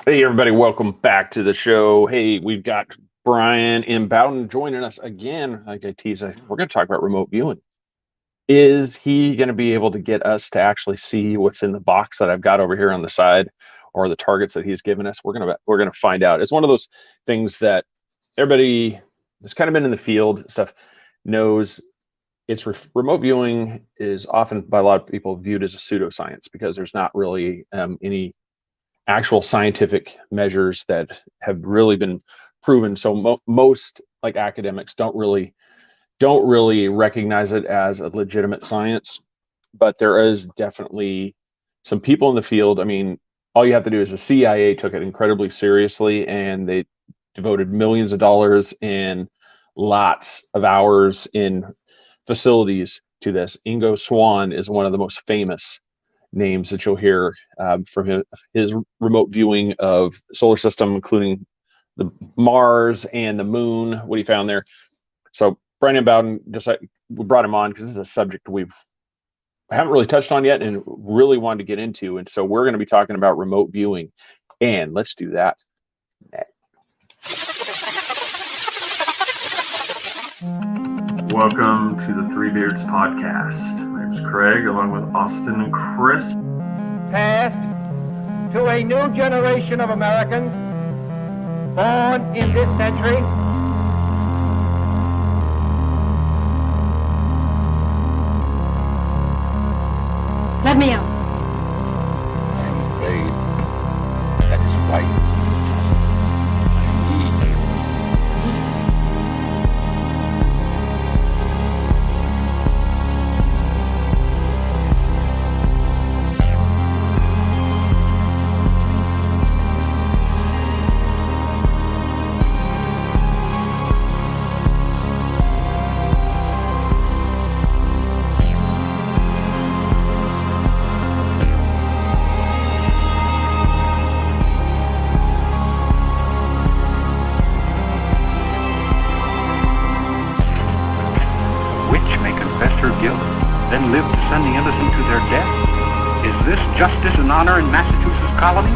Hey, everybody, welcome back to the show. Hey, we've got Bryan M Bowden joining us again. Like I tease, we're going to talk about remote viewing. Is he going to be able to get us to actually see what's in the box that I've got over here on the side, or the targets that he's given us? We're gonna find out. It's one of those things that everybody that's kind of been in the field stuff knows. Remote viewing is often by a lot of people viewed as a pseudoscience because there's not really any actual scientific measures that have really been proven. So most like academics don't really recognize it as a legitimate science, but there is definitely some people in the field. I mean, all you have to do is the CIA took it incredibly seriously, and they devoted millions of dollars and lots of hours in facilities to this. Ingo Swann is one of the most famous names that you'll hear from his remote viewing of the solar system, including the Mars and the moon, what he found there. So Bryan M Bowden, we brought him on because this is a subject I haven't really touched on yet and really wanted to get into. And so we're going to be talking about remote viewing, and let's do that next. Welcome to the Three Beards podcast. My name's Craig, along with Austin and Chris. Passed to a new generation of Americans born in this century. Let me out. I'm afraid that is quite impossible. Then live to send the innocent to their death? Is this justice and honor in Massachusetts colony?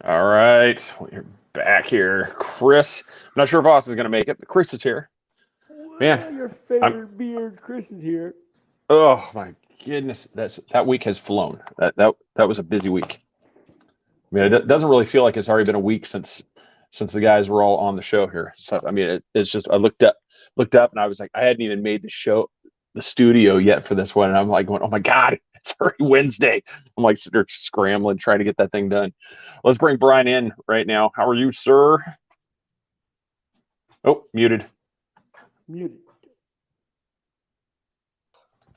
All right, we're back here. Chris, I'm not sure if Austin's going to make it, but Chris is here. Man, your favorite beard, Chris is here. Oh my goodness, that week has flown. That was a busy week. I mean, it doesn't really feel like it's already been a week since the guys were all on the show here. So I mean, it's just I looked up and I was like, I hadn't even made the studio yet for this one, and I'm like going, oh my god, it's already Wednesday. I'm like sitting there scrambling trying to get that thing done. Let's bring Bryan in right now. How are you, sir? Oh, muted.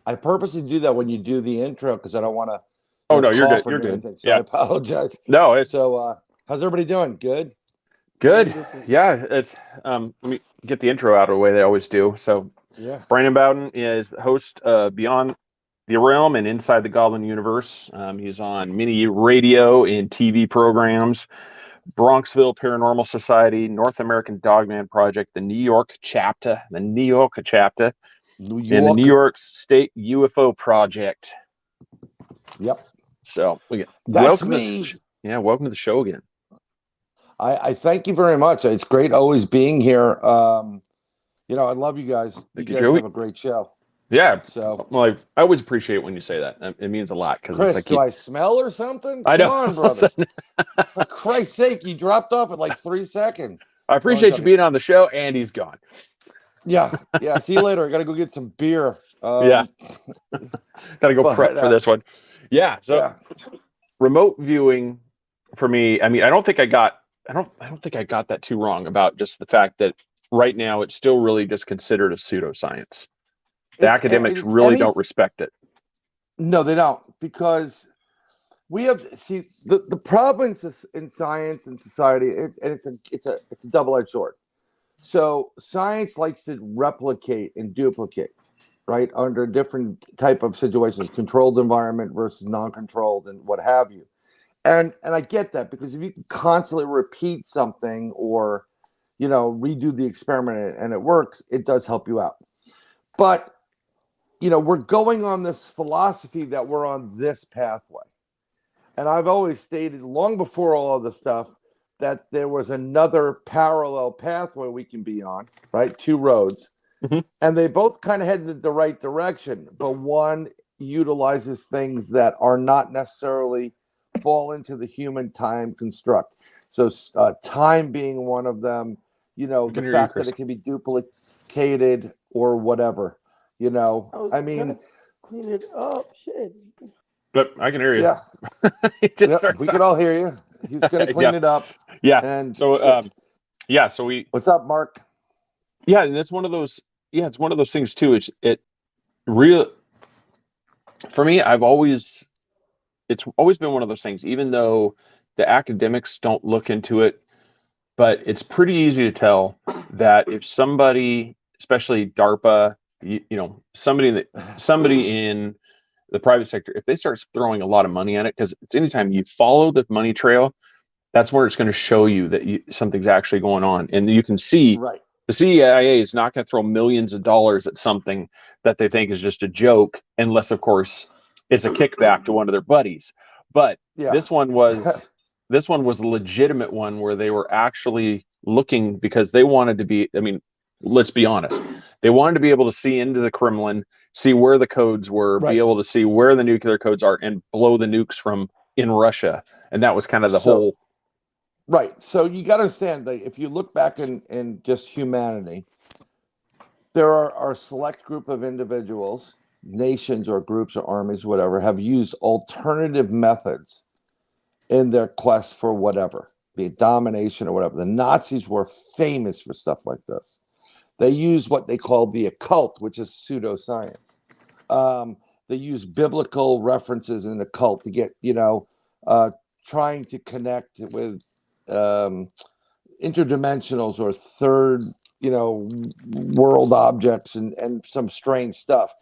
I purposely do that when you do the intro because I don't want to. Oh no, you're good. You're good. So yeah. I apologize. No, it's so. How's everybody doing? Good. Good. Yeah, it's. Let me get the intro out of the way. They always do. So, yeah. Bryan M Bowden is the host Beyond the Realm and Inside the Goblin Universe. He's on many radio and TV programs. Bronxville Paranormal Society, North American Dogman Project, the New York chapter, and the New York State UFO Project. Yep. So that's me. Welcome to the show again. I thank you very much. It's great always being here. I love you guys. You guys have a great show. Yeah. So I always appreciate when you say that. It means a lot because Chris, it's like do I smell or something? I know. Come on, brother. For Christ's sake, you dropped off at like 3 seconds. I appreciate you being on the show, and he's gone. Yeah. See you later. I got to go get some beer. Got to go prep for this one. Yeah. So remote viewing for me, I mean, I don't think I got that too wrong about just the fact that right now it's still really just considered a pseudoscience. The academics really don't respect it. No, they don't, because we have the problem in science and society, and it's a double-edged sword. So science likes to replicate and duplicate, right, under different type of situations, controlled environment versus non-controlled and what have you. And I get that, because if you can constantly repeat something or redo the experiment and it works, it does help you out. But, we're going on this philosophy that we're on this pathway. And I've always stated long before all of the stuff that there was another parallel pathway we can be on, right? 2 roads. Mhm. And they both kind of head in the right direction, but one utilizes things that are not necessarily fall into the human time construct. So time being one of them, the fact that it can be duplicated or whatever, I mean, clean it up. Shit. But I can hear you. yeah, we could all hear you. He's going to clean it up. Yeah. And So, so what's up, Mark? Yeah, and that's one of those. Yeah, it's one of those things too. It real for me. It's always been one of those things. Even though the academics don't look into it, but it's pretty easy to tell that if somebody, especially DARPA, somebody in the private sector, if they start throwing a lot of money at it, because it's anytime you follow the money trail, that's where it's going to show you that something's actually going on, and you can see. Right. The CIA is not going to throw millions of dollars at something that they think is just a joke, unless, of course, it's a kickback to one of their buddies. But this one was a legitimate one where they were actually looking because they wanted to be. I mean, let's be honest. They wanted to be able to see into the Kremlin, see where the codes were, be able to see where the nuclear codes are, and blow the nukes from in Russia. And that was kind of the whole. Right. So you got to understand that if you look back in just humanity, there are a select group of individuals, nations or groups or armies, whatever, have used alternative methods in their quest for whatever, be it domination or whatever. The Nazis were famous for stuff like this. They use what they call the occult, which is pseudoscience. They use biblical references in the occult to get, trying to connect with interdimensionals or third, world objects and some strange stuff.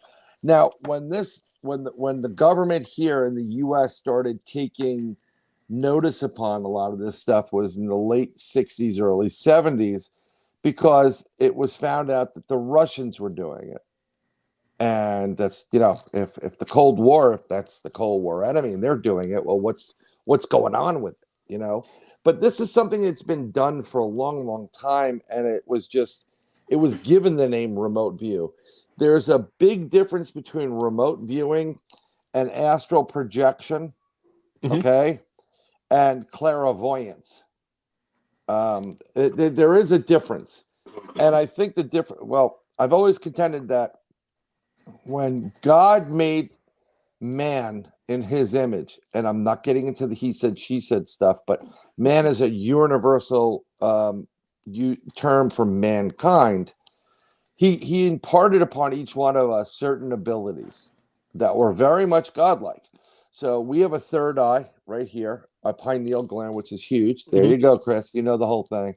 Now, when the government here in the U.S. started taking notice upon a lot of this stuff was in the late 60s, early 70s, because it was found out that the Russians were doing it. And that's, if the Cold War, if that's the Cold War enemy and they're doing it, well, what's going on with it, But this is something that's been done for a long, long time, and it was given the name remote view. There's a big difference between remote viewing and astral projection, okay, and clairvoyance. There is a difference, and I think I've always contended that when God made man in his image, and I'm not getting into the he said, she said stuff, but man is a universal term for mankind. He imparted upon each one of us certain abilities that were very much godlike. So we have a third eye right here, a pineal gland, which is huge. There you go, Chris. You know the whole thing.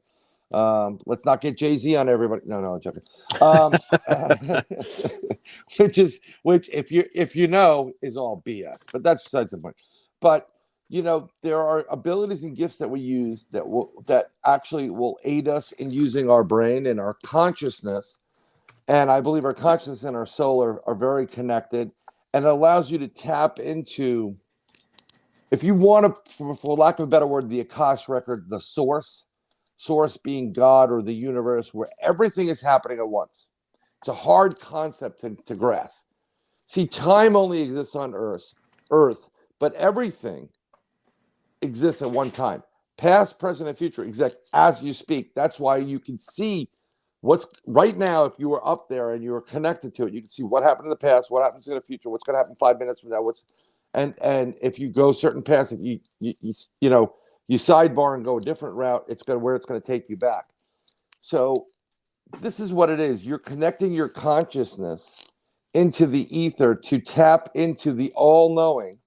Let's not get Jay-Z on everybody. No, I'm joking. Which if you know is all BS, but that's besides the point. But there are abilities and gifts that we use that actually will aid us in using our brain and our consciousness. And I believe our consciousness and our soul are very connected, and it allows you to tap into, if you want to, for lack of a better word, the Akash record, the source being God or the universe, where everything is happening at once. It's a hard concept to grasp. See, time only exists on Earth, but everything exists at one time. Past, present, and future exist as you speak. That's why you can see what's right now. If you were up there and you were connected to it, you can see what happened in the past, what happens in the future, what's going to happen 5 minutes from now. And if you go certain paths, if you sidebar and go a different route, it's going to take you back. So this is what it is. You're connecting your consciousness into the ether to tap into the all-knowing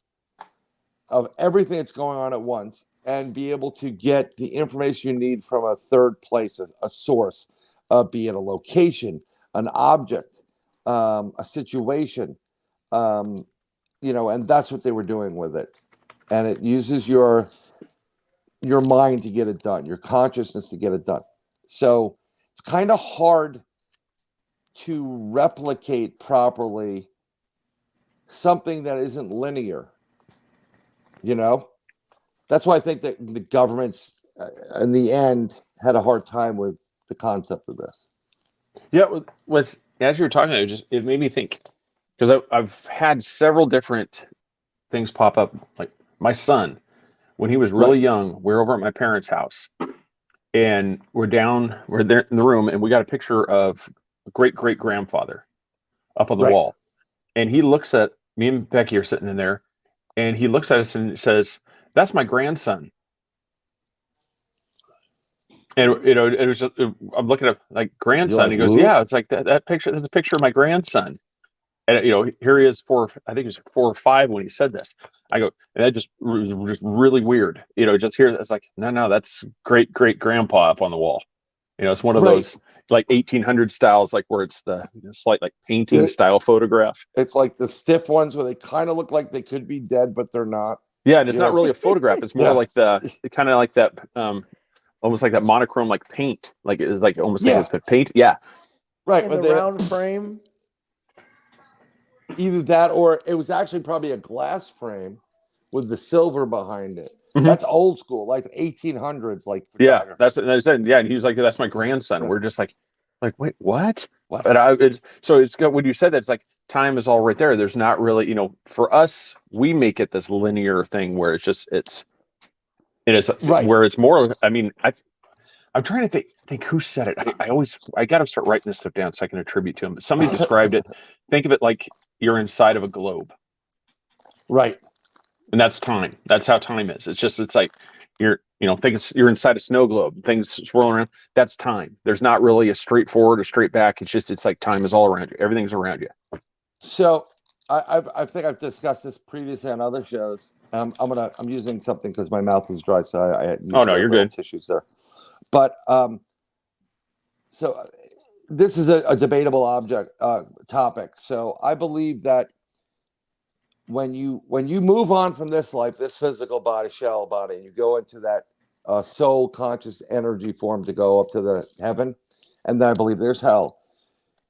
of everything that's going on at once and be able to get the information you need from a third place, a source, be it a location, an object, a situation, and that's what they were doing with it. And it uses your mind to get it done, your consciousness to get it done. So it's kind of hard to replicate properly something that isn't linear. You know, that's why I think that the governments, in the end, had a hard time with the concept of this. Yeah, was as you were talking, it made me think, because I've had several different things pop up. Like my son, when he was really Right. young, we're over at my parents' house, and we're there in the room, and we got a picture of a great great grandfather up on the Right. wall, and he looks at me and Becky are sitting in there, and he looks at us and says, "That's my grandson." And it was just, I'm looking at like You're grandson. like, He goes, who? "Yeah, it's like that picture. There's a picture of my grandson." And here he is I think he was 4 or 5 when he said this. I go, and that was just really weird. Just here, it's like, no, that's great great grandpa up on the wall. It's one of Right. those like 1800 styles, like where it's the slight like painting Yeah. style photograph. It's like the stiff ones where they kind of look like they could be dead, but they're not. Yeah, and it's You not know? really a photograph. It's more Yeah. like kind of like that, almost like that monochrome, like paint. Like it's like almost like Yeah. it's been paint. Yeah, Right. In But the round frame. either that or it was actually probably a glass frame with the silver behind it. Mhm. That's old school, like 1800s, like yeah. photography. That's what I said. Yeah, and he was like, "That's my grandson." Yeah. We're just like, wait, what? What? But it's got, when you said that, it's like time is all right there. There's not really, for us, we make it this linear thing where it's Right. where it's more. I mean, I'm trying to think who said it. I got to start writing this stuff down so I can attribute to him. But somebody described it. Think of it like you're inside of a globe, Right. and that's time. That's how time is. It's like you're you're inside a snow globe. Things swirling around. That's time. There's not really a straight forward or straight back. It's like time is all around you. Everything's around you. So I think I've discussed this previously on other shows. I'm using something because my mouth is dry, so I used Oh no, you're little good. tissues there. But so this is a debatable topic. So I believe that when you move on from this life, this physical body, shell body, and you go into that soul conscious energy form to go up to the heaven, and then I believe there's hell.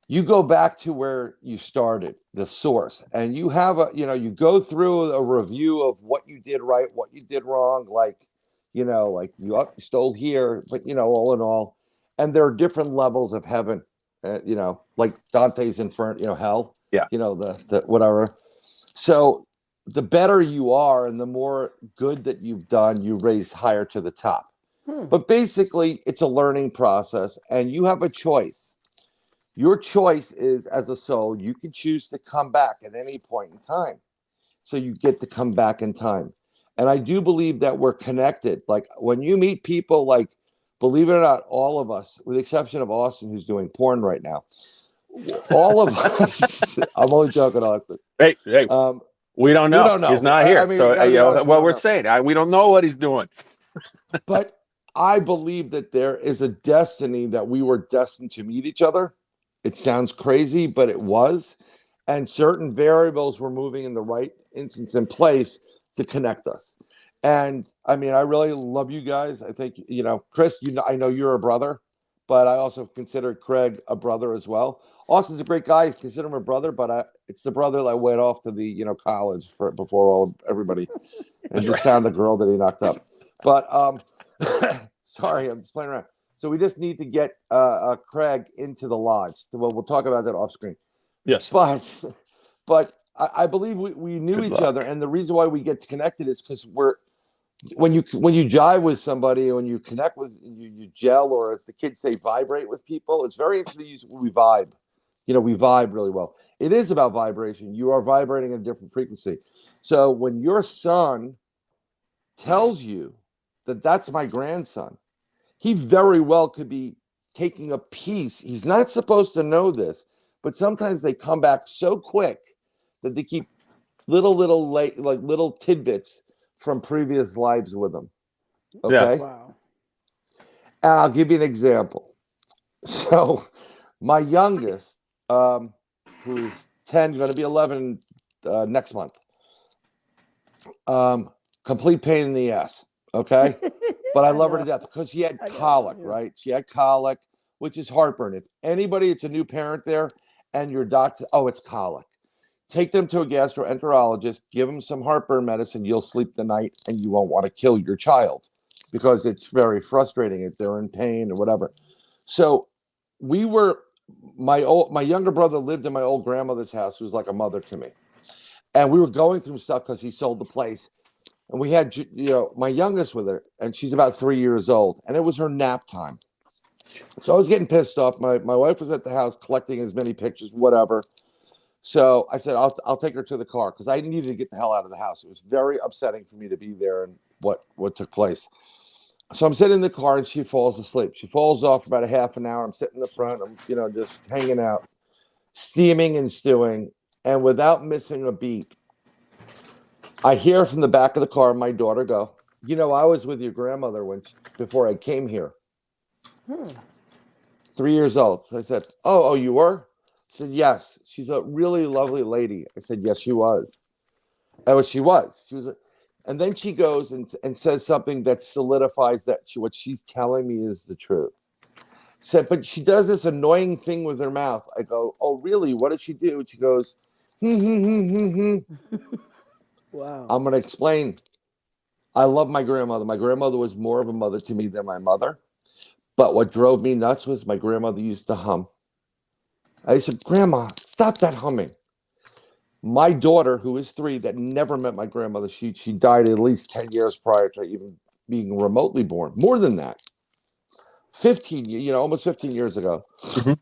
You go back to where you started, the source, and you have you go through a review of what you did right, what you did wrong, like you stole here, but all in all, and there are different levels of heaven, like Dante's Inferno, hell, Yeah. the whatever. So the better you are and the more good that you've done, you raise higher to the top. But basically, it's a learning process, and you have a choice. Your choice is, as a soul, you can choose to come back at any point in time. So you get to come back in time. And I do believe that we're connected. Like when you meet people, like, believe it or not, all of us, with the exception of Austin, who's doing porn right now, all of us, I'm only joking, Austin. Hey, we don't know. We don't know. He's not here. I mean, So we gotta be honest, we what don't we're know. saying, we don't know what he's doing. But I believe that there is a destiny that we were destined to meet each other. It sounds crazy, but it was. And certain variables were moving in the right instance and place to connect us. And I mean, I really love you guys. I think, Chris, I know you're a brother, but I also consider Craig a brother as well. Austin's a great guy. I consider him a brother, but it's the brother that went off to the, college before everybody and just found the girl that he knocked up. But sorry, I'm just playing around. So we just need to get Craig into the lodge. We'll talk about that off screen. Yes. But I believe we knew Good each luck. other, and the reason why we get connected is because when you jive with somebody, when you connect with you gel, or as the kids say, vibrate with people. It's very interesting to use we vibe. We vibe really well. It is about vibration. You are vibrating at a different frequency. So when your son tells you that that's my grandson, he very well could be taking a piece. He's not supposed to know this, but sometimes they come back so quick that they keep little tidbits from previous lives with them. Okay. Yeah. Wow. And I'll give you an example. So my youngest, who's 10, going to be 11 next month, complete pain in the ass. Okay. but I I love her know. to death because she had I got it, colic, yeah. right? She had colic, which is heartburn. If anybody, it's a new parent there, and your doctor, oh, it's colic. Take them to a gastroenterologist, give them some heartburn medicine. You'll sleep the night, and you won't want to kill your child because it's very frustrating if they're in pain or whatever. So we were my younger brother lived in my old grandmother's house, who was like a mother to me, and we were going through stuff because he sold the place. And we had, my youngest with her, and she's about 3 years old, and it was her nap time. So I was getting pissed off. My wife was at the house collecting as many pictures, whatever. So I said, I'll take her to the car because I needed to get the hell out of the house. It was very upsetting for me to be there and what took place. So I'm sitting in the car and she falls asleep. She falls off for about a half an hour. I'm sitting in the front. I'm, just hanging out, steaming and stewing. And without missing a beat, I hear from the back of the car my daughter go, I was with your grandmother before I came here. 3 years old. So I said, oh, you were? I said, yes. She's a really lovely lady. I said, yes, she was. Oh, she was. And then she goes and says something that solidifies that what she's telling me is the truth. Said, but she does this annoying thing with her mouth. I go, oh, really? What does she do? And she goes, Wow. I'm going to explain. I love my grandmother. My grandmother was more of a mother to me than my mother. But what drove me nuts was my grandmother used to hum. I said, Grandma, stop that humming. My daughter, who is 3, that never met my grandmother, she died at least 10 years prior to even being remotely born. More than that. 15, almost 15 years ago. Mhm.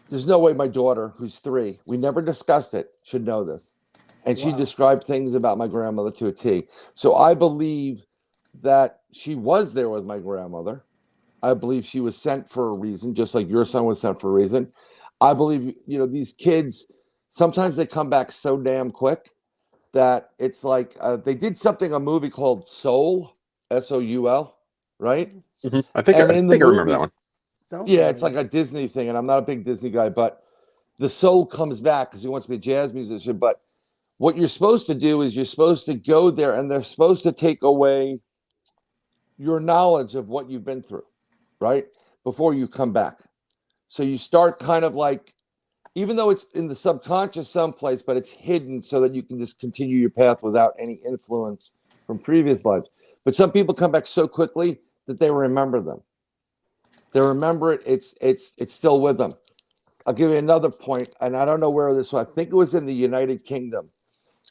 There's no way my daughter, who's 3, we never discussed it, should know this. And she described things about my grandmother to a T. So I believe that she was there with my grandmother. I believe she was sent for a reason, just like your son was sent for a reason. I believe, these kids, sometimes they come back so damn quick that it's like they did a movie called Soul, Soul, right? Mhm. I think And I in the think I remember that movie, one. yeah, it's like a Disney thing, and I'm not a big Disney guy, but the soul comes back because he wants to be a jazz musician. But what you're supposed to do is you're supposed to go there, and they're supposed to take away your knowledge of what you've been through, right? Before you come back. So you start kind of like, even though it's in the subconscious someplace, but it's hidden so that you can just continue your path without any influence from previous lives. But some people come back so quickly that they remember them. They remember it. It's still with them. I'll give you another point, and I don't know where this was. I think it was in the United Kingdom.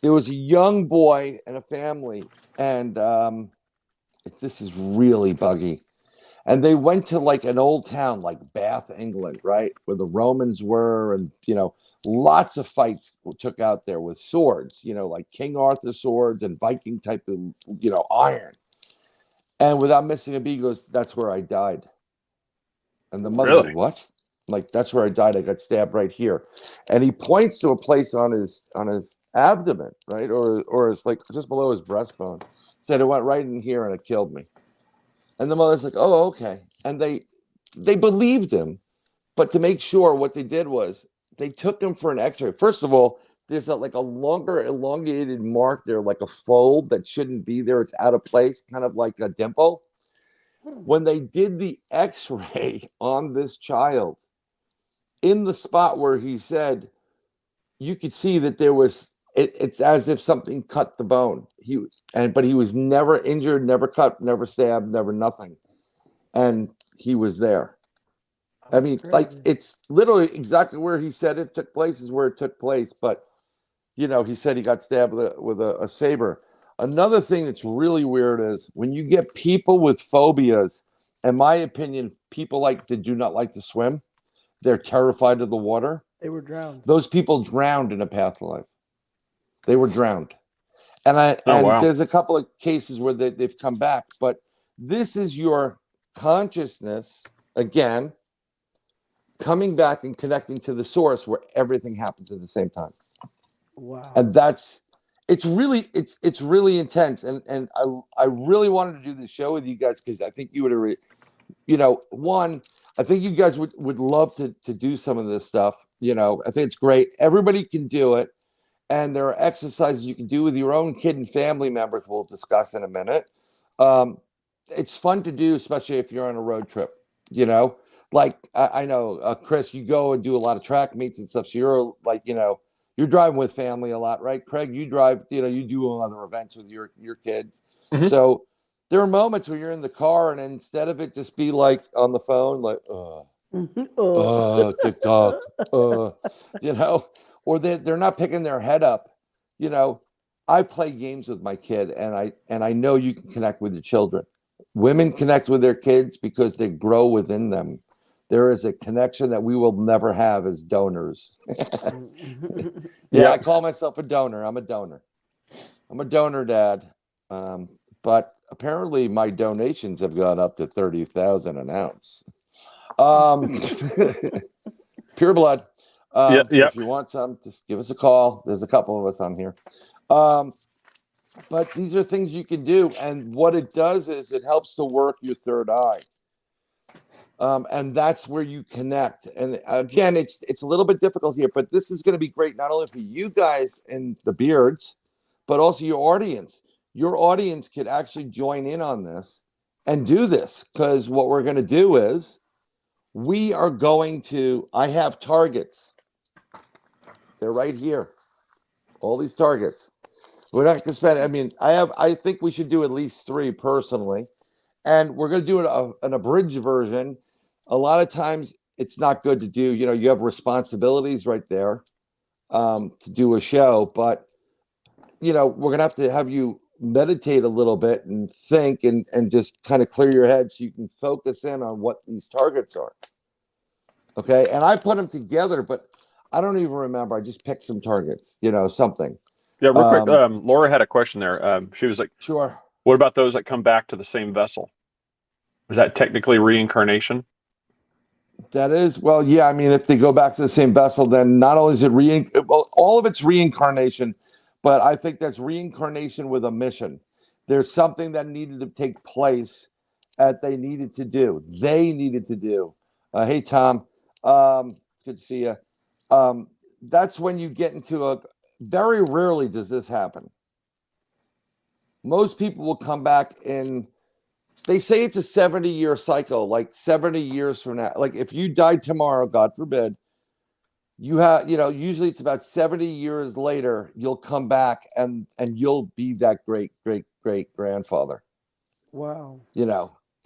There was a young boy and a family, and this is really buggy. And they went to like an old town like Bath, England, right? Where the Romans were, and lots of fights took out there with swords, like King Arthur swords and Viking type of, iron. And without missing a beat, he goes, that's where I died. And the mother goes, Really? what? I'm like, that's where I died. I got stabbed right here. And he points to a place on his abdomen, right? Or it's like just below his breastbone. Said it went right in here and it killed me. And the mother's like, oh, okay. And they believed him. But to make sure, what they did was they took him for an x-ray. First of all, there's like a longer elongated mark there, like a fold that shouldn't be there. It's out of place, kind of like a dimple. When they did the x-ray on this child, in the spot where he said, you could see that there was, it's as if something cut the bone. But he was never injured, never cut, never stabbed, never nothing. And he was there. I mean, like, it's literally exactly where he said it took place is where it took place. But, he said he got stabbed with a saber. Another thing that's really weird is when you get people with phobias, in my opinion, people do not like to swim. They're terrified of the water. They were drowned. Those people drowned in a path of life. They were drowned. And Wow. there's a couple of cases where they've come back. But this is your consciousness, again, coming back and connecting to the source where everything happens at the same time. Wow. And it's really intense. And I really wanted to do this show with you guys because I think you would agree. One, I think you guys would love to do some of this stuff. I think it's great. Everybody can do it. And there are exercises you can do with your own kid and family members we'll discuss in a minute. It's fun to do, especially if you're on a road trip. Like I know, Chris, you go and do a lot of track meets and stuff. So you're like, you're driving with family a lot, right? Craig, you drive, you do other events with your kids. Mhm. So there are moments where you're in the car, and instead of it just be like on the phone, like, TikTok, or they're not picking their head up. I play games with my kid, and I know you can connect with your children. Women connect with their kids because they grow within them. There is a connection that we will never have as donors. I call myself a donor. I'm a donor. I'm a donor, Dad. But apparently my donations have gone up to 30,000 an ounce. Pure blood. So if you want some, just give us a call. There's a couple of us on here. But these are things you can do. And what it does is it helps to work your third eye. And that's where you connect. And again, it's a little bit difficult here, but this is going to be great, not only for you guys and the beards, but also your audience. Your audience could actually join in on this and do this, because what we're going to do is I have targets. They're right here. All these targets. We're not going to spend, I think we should do at least 3 personally. And we're going to do an abridged version. A lot of times it's not good to do, you have responsibilities right there to do a show, but, we're going to have you meditate a little bit and think and just kind of clear your head so you can focus in on what these targets are. Okay. And I put them together, but I don't even remember. I just picked some targets, something. Yeah, real quick. Laura had a question there. She was like, sure. What about those that come back to the same vessel? Is that technically reincarnation? That is, well, yeah. I mean, if they go back to the same vessel, then not only is it all of it's reincarnation, but I think that's reincarnation with a mission. There's something that needed to take place that they needed to do. Hey, Tom. It's good to see you. That's when you get into very rarely does this happen. Most people will come back they say it's a 70-year cycle, like 70 years from now. Like if you died tomorrow, God forbid, you have, usually it's about 70 years later, you'll come back and you'll be that great grandfather. Wow.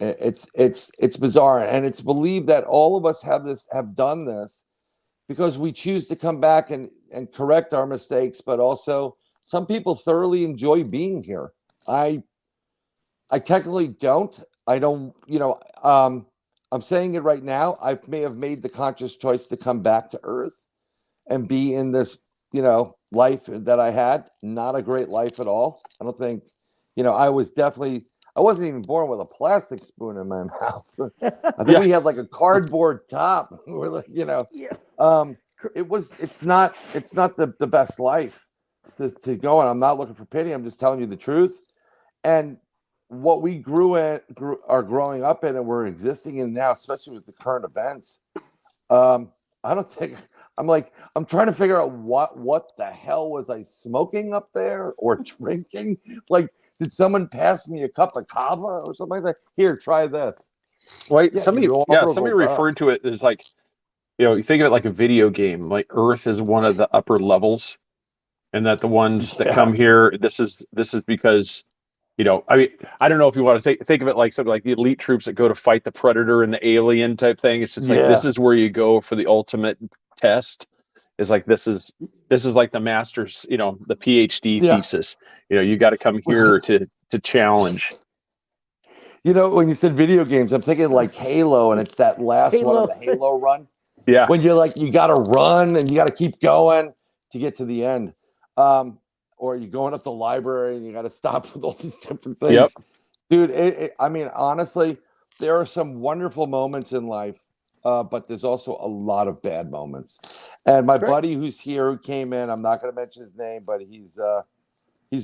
It's bizarre. And it's believed that all of us have done this because we choose to come back and correct our mistakes, but also some people thoroughly enjoy being here. I technically don't. I don't, I'm saying it right now. I may have made the conscious choice to come back to Earth and be in this, life that I had. Not a great life at all. I don't think, I wasn't even born with a plastic spoon in my mouth. I think we had like a cardboard top. We're like, it's not the best life to go on. I'm not looking for pity. I'm just telling you the truth. And what we are growing up in and we're existing in now, especially with the current events, I don't think I'm trying to figure out what the hell was I smoking up there or drinking? Like, did someone pass me a cup of kava or something like that? Here, try this. Well, somebody referred to it as like, you think of it like a video game. Like Earth is one of the upper levels, and that the ones that come here, this is because, I don't know if you want to think of it like something like the elite troops that go to fight the Predator and the Alien type thing. It's just like this is where you go for the ultimate test. Is like this is like the master's, the PhD thesis. You got to come here to challenge. When you said video games, I'm thinking like Halo, and it's that last one of the Halo run. Yeah. When you're like, you got to run and you got to keep going to get to the end. Or you're going up the library and you got to stop with all these different things. Yep. Dude, honestly, there are some wonderful moments in life, but there's also a lot of bad moments. And my buddy who's here, who came in, I'm not going to mention his name, but he's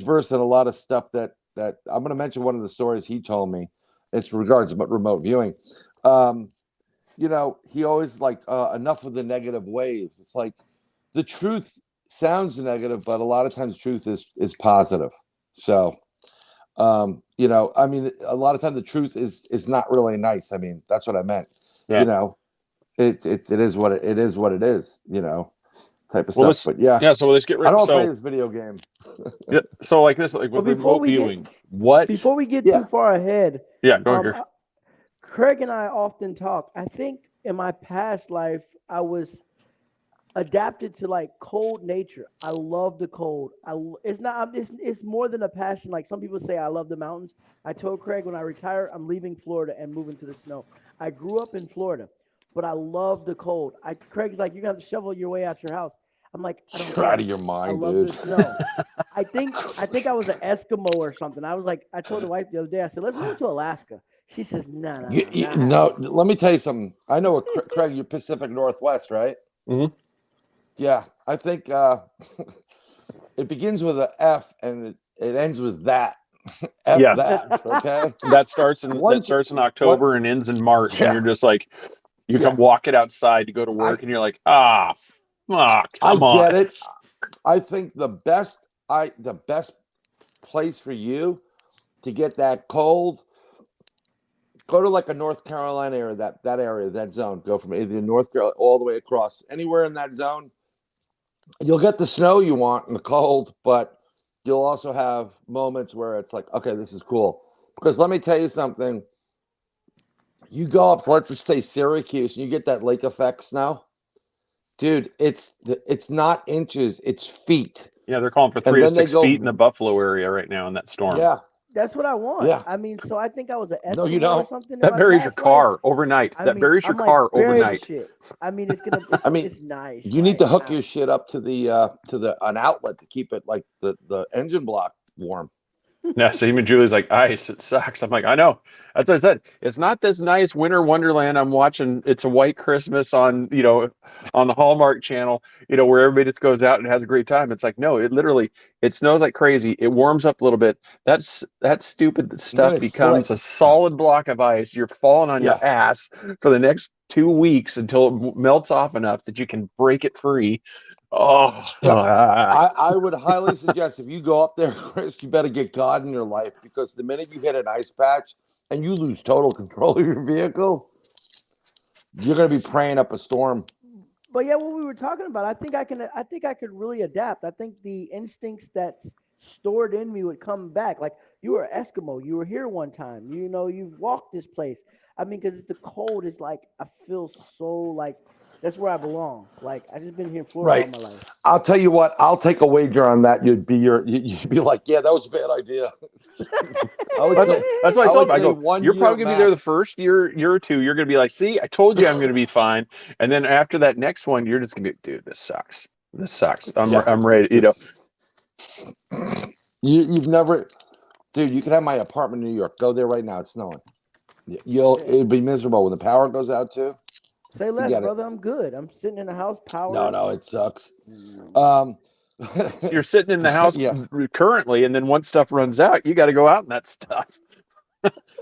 versed in a lot of stuff that I'm going to mention one of the stories he told me. It's regards about remote viewing. He always enough with the negative waves. It's like the truth sounds negative, but a lot of times truth is positive. So You know, I mean, a lot of time the truth is not really nice. I mean, that's what I meant. Yeah. You know, it is what it is what it is. You know, type of Well, stuff. But yeah, yeah. So let's get I rid. don't play So this video game. yeah. So like this, like But with before remote we get viewing, what? before we get Yeah. too far ahead, Yeah. Go ahead. Gary. Craig and I often talk. I think in my past life, I was adapted to like cold nature. I love the cold. It's not. It's more than a passion. Like some people say, I love the mountains. I told Craig when I retire, I'm leaving Florida and moving to the snow. I grew up in Florida, but I love the cold. Craig's like, you're gonna have to shovel your way out your house. I'm like, I don't You're care. out of your I mind, love dude. the snow. I think I was an Eskimo or something. I was like, I told the wife the other day. I said, let's move to Alaska. She says, no, no, no, not No, happening. let me tell you something. I know, Craig, you're Pacific Northwest, right? Mhm. Yeah, I think it begins with an F and it ends with that. F Yeah. that, okay? That starts in Once what? October and ends in March, and Yeah, you're just like, you yeah. come walk it outside to go to I work, and you're like, ah, fuck, I come on. get it. I think the best place for you to get that cold, go to like a North Carolina area, that area, that zone. Go from either North Carolina all the way across anywhere in that zone. You'll get the snow you want and the cold, but you'll also have moments where it's like, okay, this is cool. Because let me tell you something. You go up, let's just say Syracuse, and you get that lake effect snow. Dude, it's not inches, it's feet. Yeah, they're calling for And 3 to then they 6 feet in go, the Buffalo area right now in that storm. yeah, That's what I want. yeah. I mean, so I think I was an No, you Eskimo or don't. something in That my buries your past life. car overnight. I That mean, buries your I'm like, car bury the overnight. shit. I mean, I mean, it's nice. you need like, to hook your shit up to an outlet to keep it like the engine block warm. Yeah, so even Julie's like, ice, it sucks. I'm like, I know. That's what I said. It's not this nice winter wonderland I'm watching. It's a white Christmas on, on the Hallmark channel, where everybody just goes out and has a great time. It's like, no, it snows like crazy. It warms up a little bit. That stupid And then stuff it becomes a slicks. solid block of ice. You're falling on your Yeah. ass for the next 2 weeks until it melts off enough that you can break it free. Oh, Yeah. I would highly suggest if you go up there, Chris, you better get God in your life, because the minute you hit an ice patch and you lose total control of your vehicle, you're going to be praying up a storm. But yeah, what we were talking about, I think I could really adapt. I think the instincts that's stored in me would come back. Like you were an Eskimo, you were here one time. You've walked this place. I mean, because the cold is like I feel so like that's where I belong. Like I just been here in Florida all my life. I'll tell you what, I'll take a wager on that. You'd be like, yeah, that was a bad idea. I would say That's what I told him. I say go, 1 you're year probably gonna be there the max. first year or two. You're gonna be like, see, I told you I'm gonna be fine. And then after that next one, you're just gonna be, dude, this sucks. This sucks. I'm ready. You've never, dude. You can have my apartment in New York. Go there right now. It's snowing. It'd be miserable when the power goes out too. Say less, Forget it. brother. I'm good. I'm sitting in the house, power. No, it sucks. You're sitting in the house Yeah. currently, and then once stuff runs out, you got to go out in that stuff.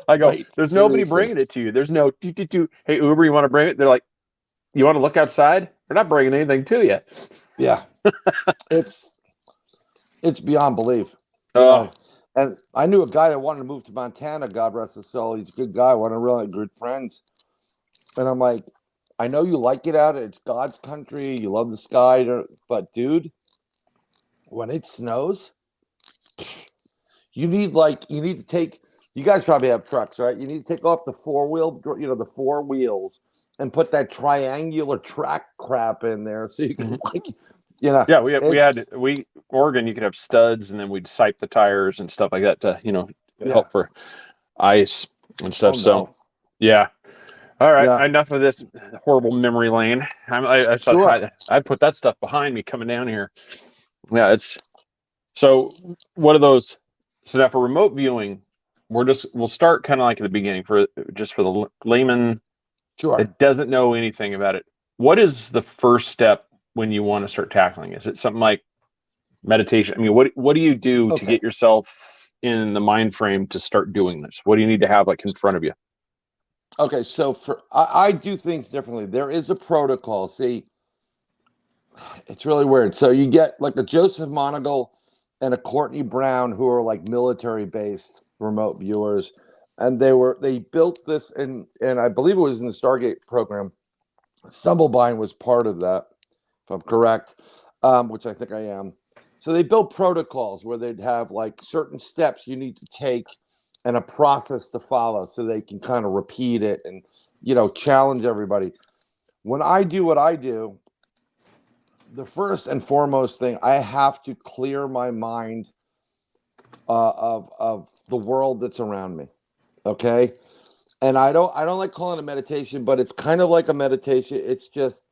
I go, Right, there's nobody seriously. bringing it to you. There's no, hey, Uber, you want to bring it? They're like, you want to look outside? We're not bringing anything to you. Yeah, it's beyond belief. You Oh. know? And I knew a guy that wanted to move to Montana. God rest his soul. He's a good guy. One of really good friends. And I'm like, I know you like it out. It's God's country. You love the sky, but dude, when it snows, you need to take. You guys probably have trucks, right? You need to take off the the 4 wheels, and put that triangular track crap in there, so you can Yeah, Oregon, you could have studs, and then we'd sipe the tires and stuff like that to help for ice and stuff. So yeah. All right, Yeah. enough of this horrible memory lane. I put that stuff behind me coming down here. Yeah, so what are those? So now for remote viewing, we'll start kind of like at the beginning for the layman that doesn't know anything about it. What is the first step when you want to start tackling? Is it something like meditation? I mean, what do you do to get yourself in the mind frame to start doing this? What do you need to have like in front of you? Okay, so I do things differently. There is a protocol. See, it's really weird. So you get like a Joseph Monagle and a Courtney Brown, who are like military-based remote viewers, and they built this, and I believe it was in the Stargate program. Stumblebine was part of that, if I'm correct, which I think I am. So they built protocols where they'd have like certain steps you need to take and a process to follow, so they can kind of repeat it and challenge everybody. When I do what I do, the first and foremost thing, I have to clear my mind of the world that's around me. Okay, and I don't like calling it meditation, but it's kind of like a meditation. It's just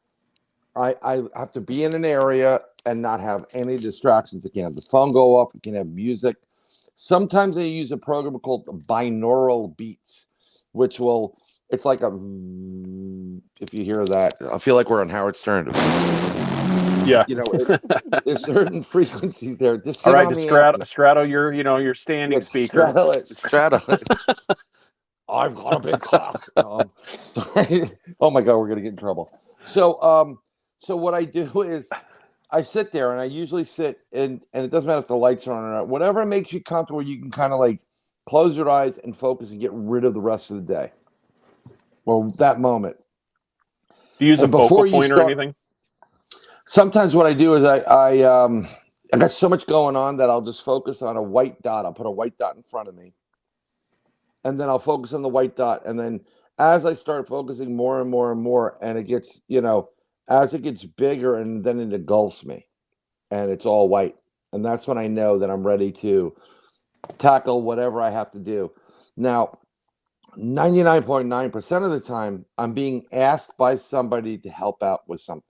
I have to be in an area and not have any distractions. It can have the phone go off. It can have music. Sometimes they use a program called binaural beats, which it's like if you hear that, I feel like we're on Howard Stern. Yeah. There's certain frequencies there. Just all sit right, on to the straddle your standing speaker. Straddle it. I've got a big cock. Sorry. Oh my God, we're gonna get in trouble. So what I do is I sit there, and I usually sit and it doesn't matter if the lights are on or not. Whatever makes you comfortable, you can kind of like close your eyes and focus and get rid of the rest of the day or that moment. Do you use a focal point or anything? Sometimes what I do is I got so much going on that I'll just focus on a white dot. I'll put a white dot in front of me, and then I'll focus on the white dot. And then as I start focusing more and more and more, and it gets, as it gets bigger, and then it engulfs me, and it's all white. And that's when I know that I'm ready to tackle whatever I have to do. Now, 99.9% of the time, I'm being asked by somebody to help out with something.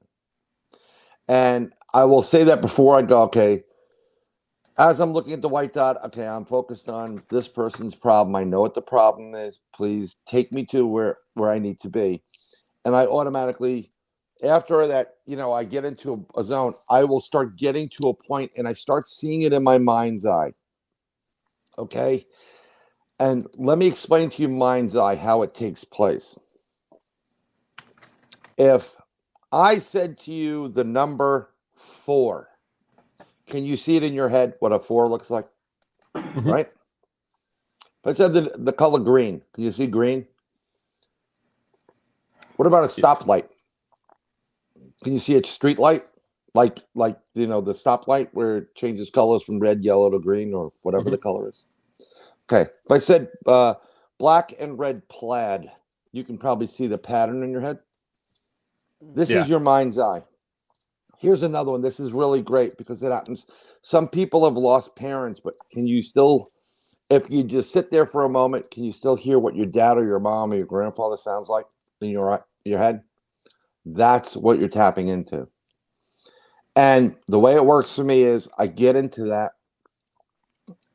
And I will say that before I go, okay, as I'm looking at the white dot, okay, I'm focused on this person's problem. I know what the problem is. Please take me to where I need to be. And I automatically, after that, I get into a zone, I will start getting to a point, and I start seeing it in my mind's eye. Okay? And let me explain to you mind's eye how it takes place. If I said to you the number 4, can you see it in your head what a 4 looks like? Mm-hmm. Right? If I said the color green, can you see green? What about a stoplight? Can you see a street light? Like the stoplight where it changes colors from red, yellow to green, or whatever mm-hmm. the color is. Okay. If I said black and red plaid, you can probably see the pattern in your head. This is your mind's eye. Here's another one. This is really great because it happens. Some people have lost parents, but can you still, if you just sit there for a moment, can you still hear what your dad or your mom or your grandfather sounds like in your head? That's what you're tapping into. And the way it works for me is I get into that,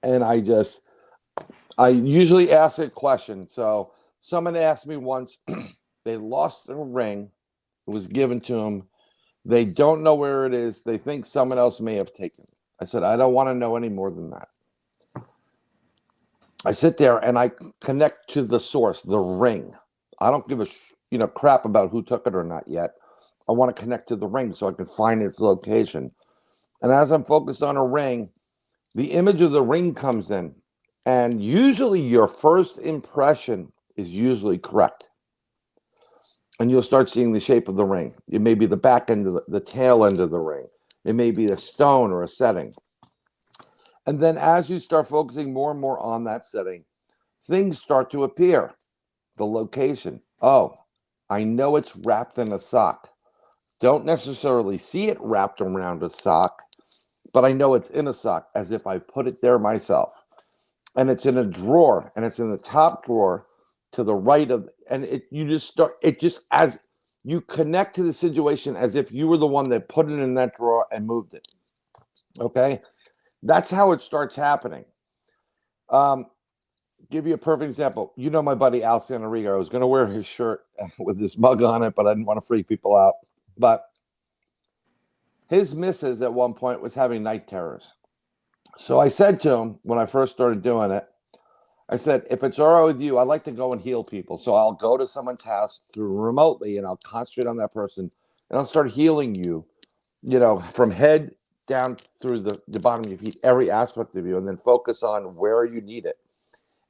and I usually ask a question. So someone asked me once, they lost a ring. It was given to them. They don't know where it is. They think someone else may have taken it. I said, I don't want to know any more than that. I sit there and I connect to the source, the ring. I don't give a crap about who took it or not yet. I want to connect to the ring so I can find its location. And as I'm focused on a ring, the image of the ring comes in. And usually your first impression is usually correct. And you'll start seeing the shape of the ring. It may be the back end of the tail end of the ring. It may be a stone or a setting. And then as you start focusing more and more on that setting, things start to appear. The location. Oh, I know it's wrapped in a sock. Don't necessarily see it wrapped around a sock, but I know it's in a sock as if I put it there myself. And it's in a drawer, and it's in the top drawer to the right of, and as you connect to the situation as if you were the one that put it in that drawer and moved it. Okay? That's how it starts happening. Give you a perfect example. You know my buddy Al Santoriga. I was going to wear his shirt with this mug on it, but I didn't want to freak people out. But his missus at one point was having night terrors. So I said to him when I first started doing it, I said, if it's all right with you, I'd like to go and heal people. So I'll go to someone's house remotely, and I'll concentrate on that person, and I'll start healing you, from head down through the bottom of your feet, every aspect of you, and then focus on where you need it.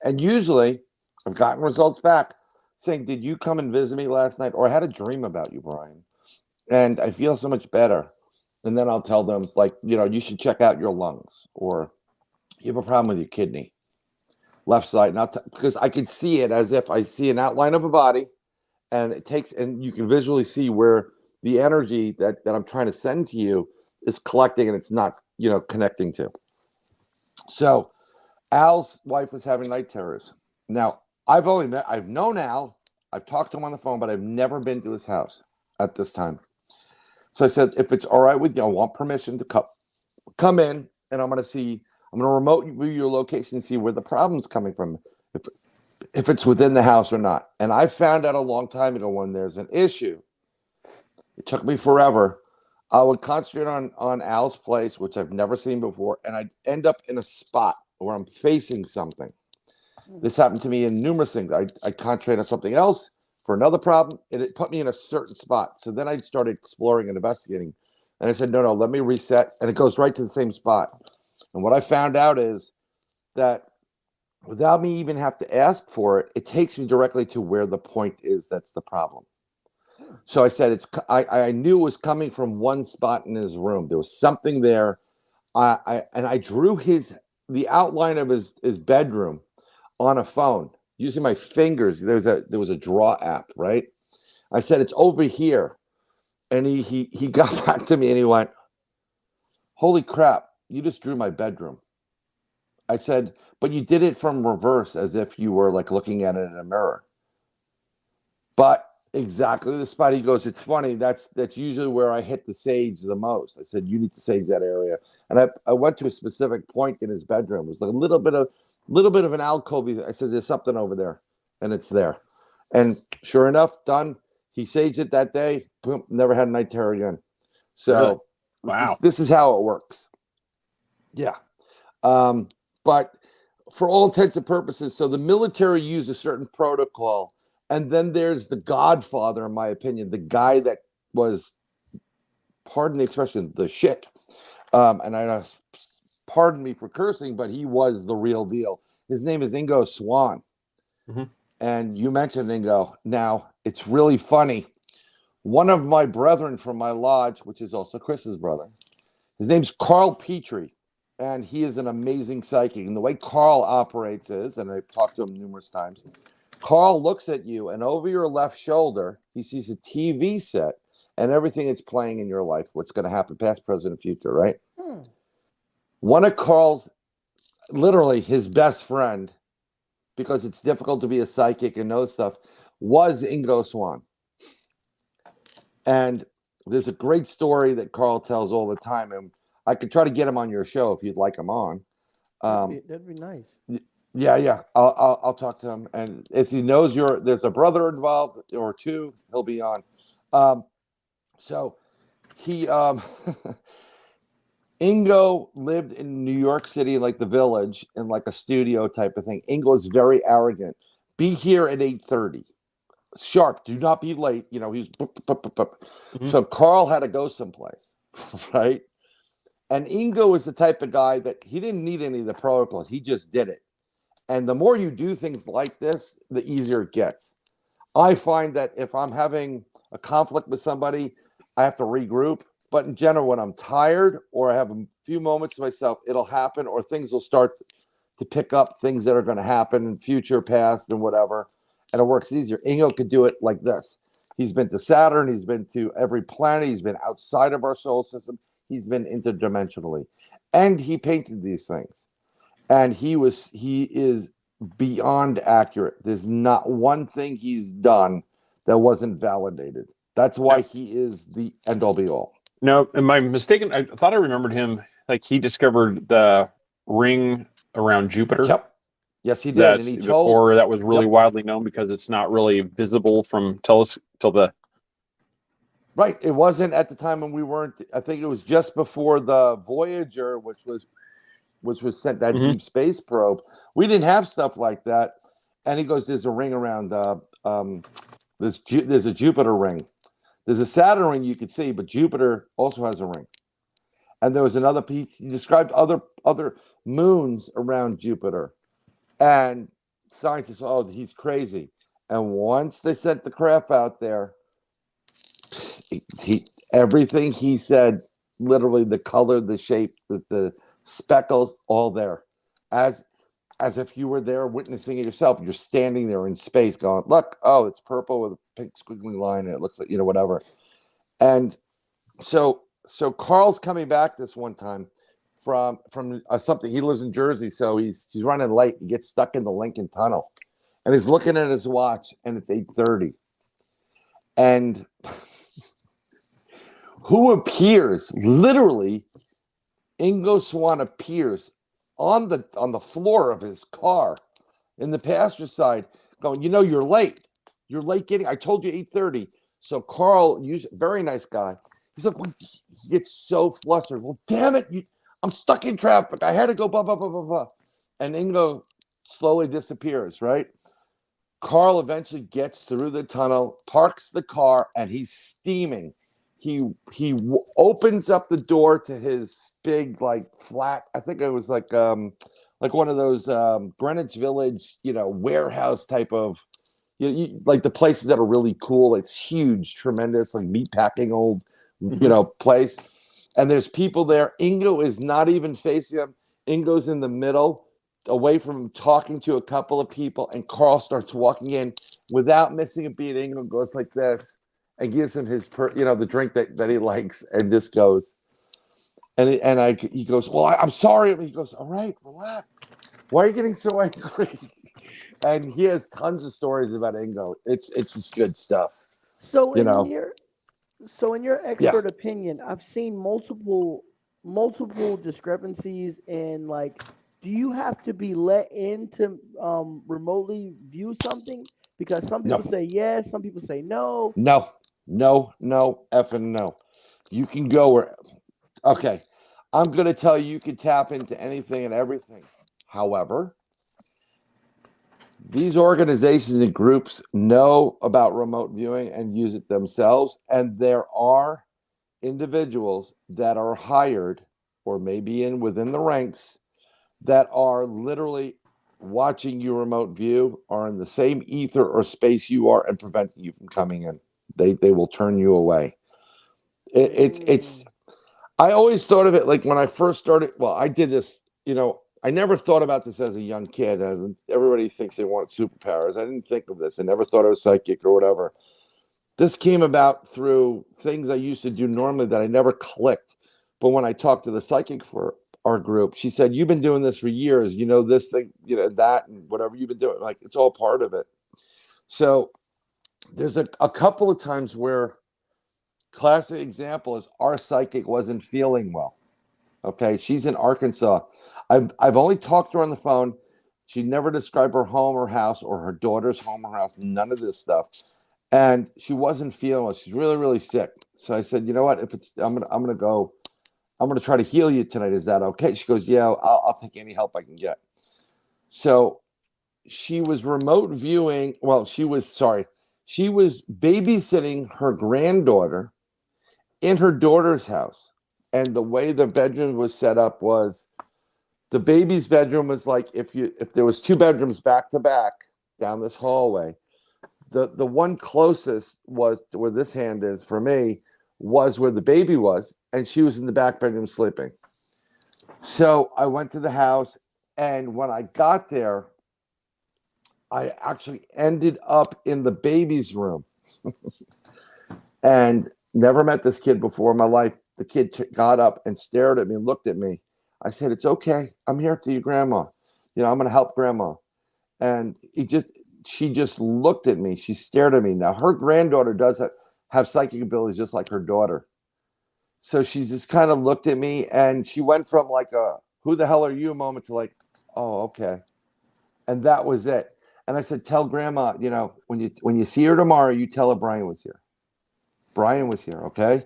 And usually, I've gotten results back saying, "Did you come and visit me last night?" Or, "I had a dream about you, Bryan, and I feel so much better." And then I'll tell them, like, you should check out your lungs, or you have a problem with your kidney, left side. Because I can see it as if I see an outline of a body, and and you can visually see where the energy that I'm trying to send to you is collecting, and it's not, connecting to. So Al's wife was having night terrors. Now, I've known Al, I've talked to him on the phone, but I've never been to his house at this time. So I said, if it's all right with you, I want permission to come in, and I'm going to remote view your location and see where the problem's coming from, if it's within the house or not. And I found out a long time ago, when there's an issue, it took me forever. I would concentrate on Al's place, which I've never seen before, and I'd end up in a spot where I'm facing something. This happened to me in numerous things. I concentrate on something else for another problem, and it put me in a certain spot. So then I started exploring and investigating, and I said, no, let me reset, and it goes right to the same spot. And what I found out is that without me even have to ask for it, it takes me directly to where the point is that's the problem. So I said, I knew it was coming from one spot in his room. There was something there. I drew the outline of his bedroom on a phone using my fingers. There was a draw app, right? I said, it's over here. And he got back to me, and he went, "Holy crap, you just drew my bedroom." I said, "But you did it from reverse, as if you were like looking at it in a mirror." But exactly the spot. He goes, "It's funny, that's usually where I hit the sage the most." I said, "You need to sage that area." And I went to a specific point in his bedroom. It was like a little bit of an alcove. I said, "There's something over there," and it's there. And sure enough, done. He saged it that day. Boom, never had a night terror again. So Really? Wow. This is how it works. Yeah. But for all intents and purposes, so the military used a certain protocol. And then there's the godfather, in my opinion, the guy that was, pardon the expression, the shit. And I pardon me for cursing, but he was the real deal. His name is Ingo Swann. Mm-hmm. And you mentioned Ingo. Now, it's really funny. One of my brethren from my lodge, which is also Chris's brother, his name's Carl Petrie, and he is an amazing psychic. And the way Carl operates is, and I've talked to him numerous times, Carl looks at you, and over your left shoulder, he sees a TV set and everything that's playing in your life, what's going to happen, past, present, and future, right? One of Carl's, literally his best friend, because it's difficult to be a psychic and know stuff, was Ingo Swann. And there's a great story that Carl tells all the time, and I could try to get him on your show if you'd like him on. That'd be nice. Yeah. I'll talk to him, and if he knows there's a brother involved or two, he'll be on. So he Ingo lived in New York City, like the Village, in like a studio type of thing. Ingo is very arrogant. Be here at 8:30. Sharp. Do not be late. He's Mm-hmm. So Carl had to go someplace, right? And Ingo is the type of guy that he didn't need any of the protocols. He just did it. And the more you do things like this, the easier it gets. I find that if I'm having a conflict with somebody, I have to regroup. But in general, when I'm tired or I have a few moments to myself, it'll happen, or things will start to pick up things that are going to happen in future, past, and whatever. And it works easier. Ingo could do it like this. He's been to Saturn. He's been to every planet. He's been outside of our solar system. He's been interdimensionally. And he painted these things. And he is beyond accurate. There's not one thing he's done that wasn't validated. That's why he is the end all be all. No, am I mistaken? I thought I remembered him, like he discovered the ring around Jupiter. Yep. Yes, he did. That And he before that was really widely known because it's not really visible from till the. Right. It wasn't at the time when we weren't. I think it was just before the Voyager, which was sent, that deep space probe. We didn't have stuff like that. And he goes, "There's a ring around. There's a Jupiter ring. There's a Saturn ring you could see, but Jupiter also has a ring." And there was another piece. He described other moons around Jupiter. And scientists, oh, he's crazy. And once they sent the craft out there, everything he said, literally the color, the shape, the speckles, all there. As if you were there witnessing it yourself. You're standing there in space going, look, oh, it's purple with a pink squiggly line, and it looks like, whatever. And so Carl's coming back this one time from something. He lives in Jersey, so he's running late. He gets stuck in the Lincoln Tunnel, and he's looking at his watch, and it's 8:30. And who appears? Literally, Ingo Swann appears on the floor of his car in the passenger side, going, you're late. You're late getting. I told you 8:30. So Carl, very nice guy. He's like, well, he gets so flustered. Well, damn it, I'm stuck in traffic. I had to go blah blah blah blah blah. And Ingo slowly disappears. Right. Carl eventually gets through the tunnel, parks the car, and he's steaming. He opens up the door to his big, like, flat. I think it was like one of those Greenwich Village, warehouse type of, like the places that are really cool. It's huge, tremendous, like meatpacking old, place. And there's people there. Ingo is not even facing him. Ingo's in the middle, away from him, talking to a couple of people. And Carl starts walking in without missing a beat. Ingo goes like this and gives him his, the drink that he likes, and just goes. He goes, well, I'm sorry. He goes, all right, relax. Why are you getting so angry? And he has tons of stories about Ingo. It's just good stuff. So in your expert opinion, I've seen multiple discrepancies in, like, do you have to be let in to remotely view something? Because some people say yes, some people say no. No, effing no. You can go where. Okay, I'm going to tell you can tap into anything and everything. However, these organizations and groups know about remote viewing and use it themselves. And there are individuals that are hired or maybe within the ranks that are literally watching you remote view, are in the same ether or space you are, and preventing you from coming in. They will turn you away. It's I always thought of it like when I first started. Well, I did this, I never thought about this as a young kid. Everybody thinks they want superpowers. I didn't think of this. I never thought I was psychic or whatever. This came about through things I used to do normally that I never clicked. But when I talked to the psychic for our group, she said, you've been doing this for years. This thing, that, and whatever you've been doing. Like, it's all part of it. So there's a couple of times where, classic example is our psychic wasn't feeling well. Okay, she's in Arkansas. I've only talked to her on the phone. She never described her home or house or her daughter's home or house, none of this stuff. And she wasn't feeling well. She's really, really sick. So I said, you know what? I'm gonna try to heal you tonight. Is that okay? She goes, yeah, I'll take any help I can get. So she was remote viewing. Well, she was babysitting her granddaughter in her daughter's house. And the way the bedroom was set up was the baby's bedroom was like, if there was two bedrooms back to back down this hallway, the one closest was where this hand is for me, was where the baby was, and she was in the back bedroom sleeping. So I went to the house, and when I got there, I actually ended up in the baby's room. And never met this kid before in my life. The kid got up and stared at me and looked at me. I said, it's okay. I'm here to your grandma. I'm going to help grandma. And she just looked at me. She stared at me. Now, her granddaughter does have psychic abilities just like her daughter. So she just kind of looked at me, and she went from like a, who the hell are you moment to like, oh, okay. And that was it. And I said, tell grandma, when you see her tomorrow, you tell her Bryan was here. Bryan was here, okay?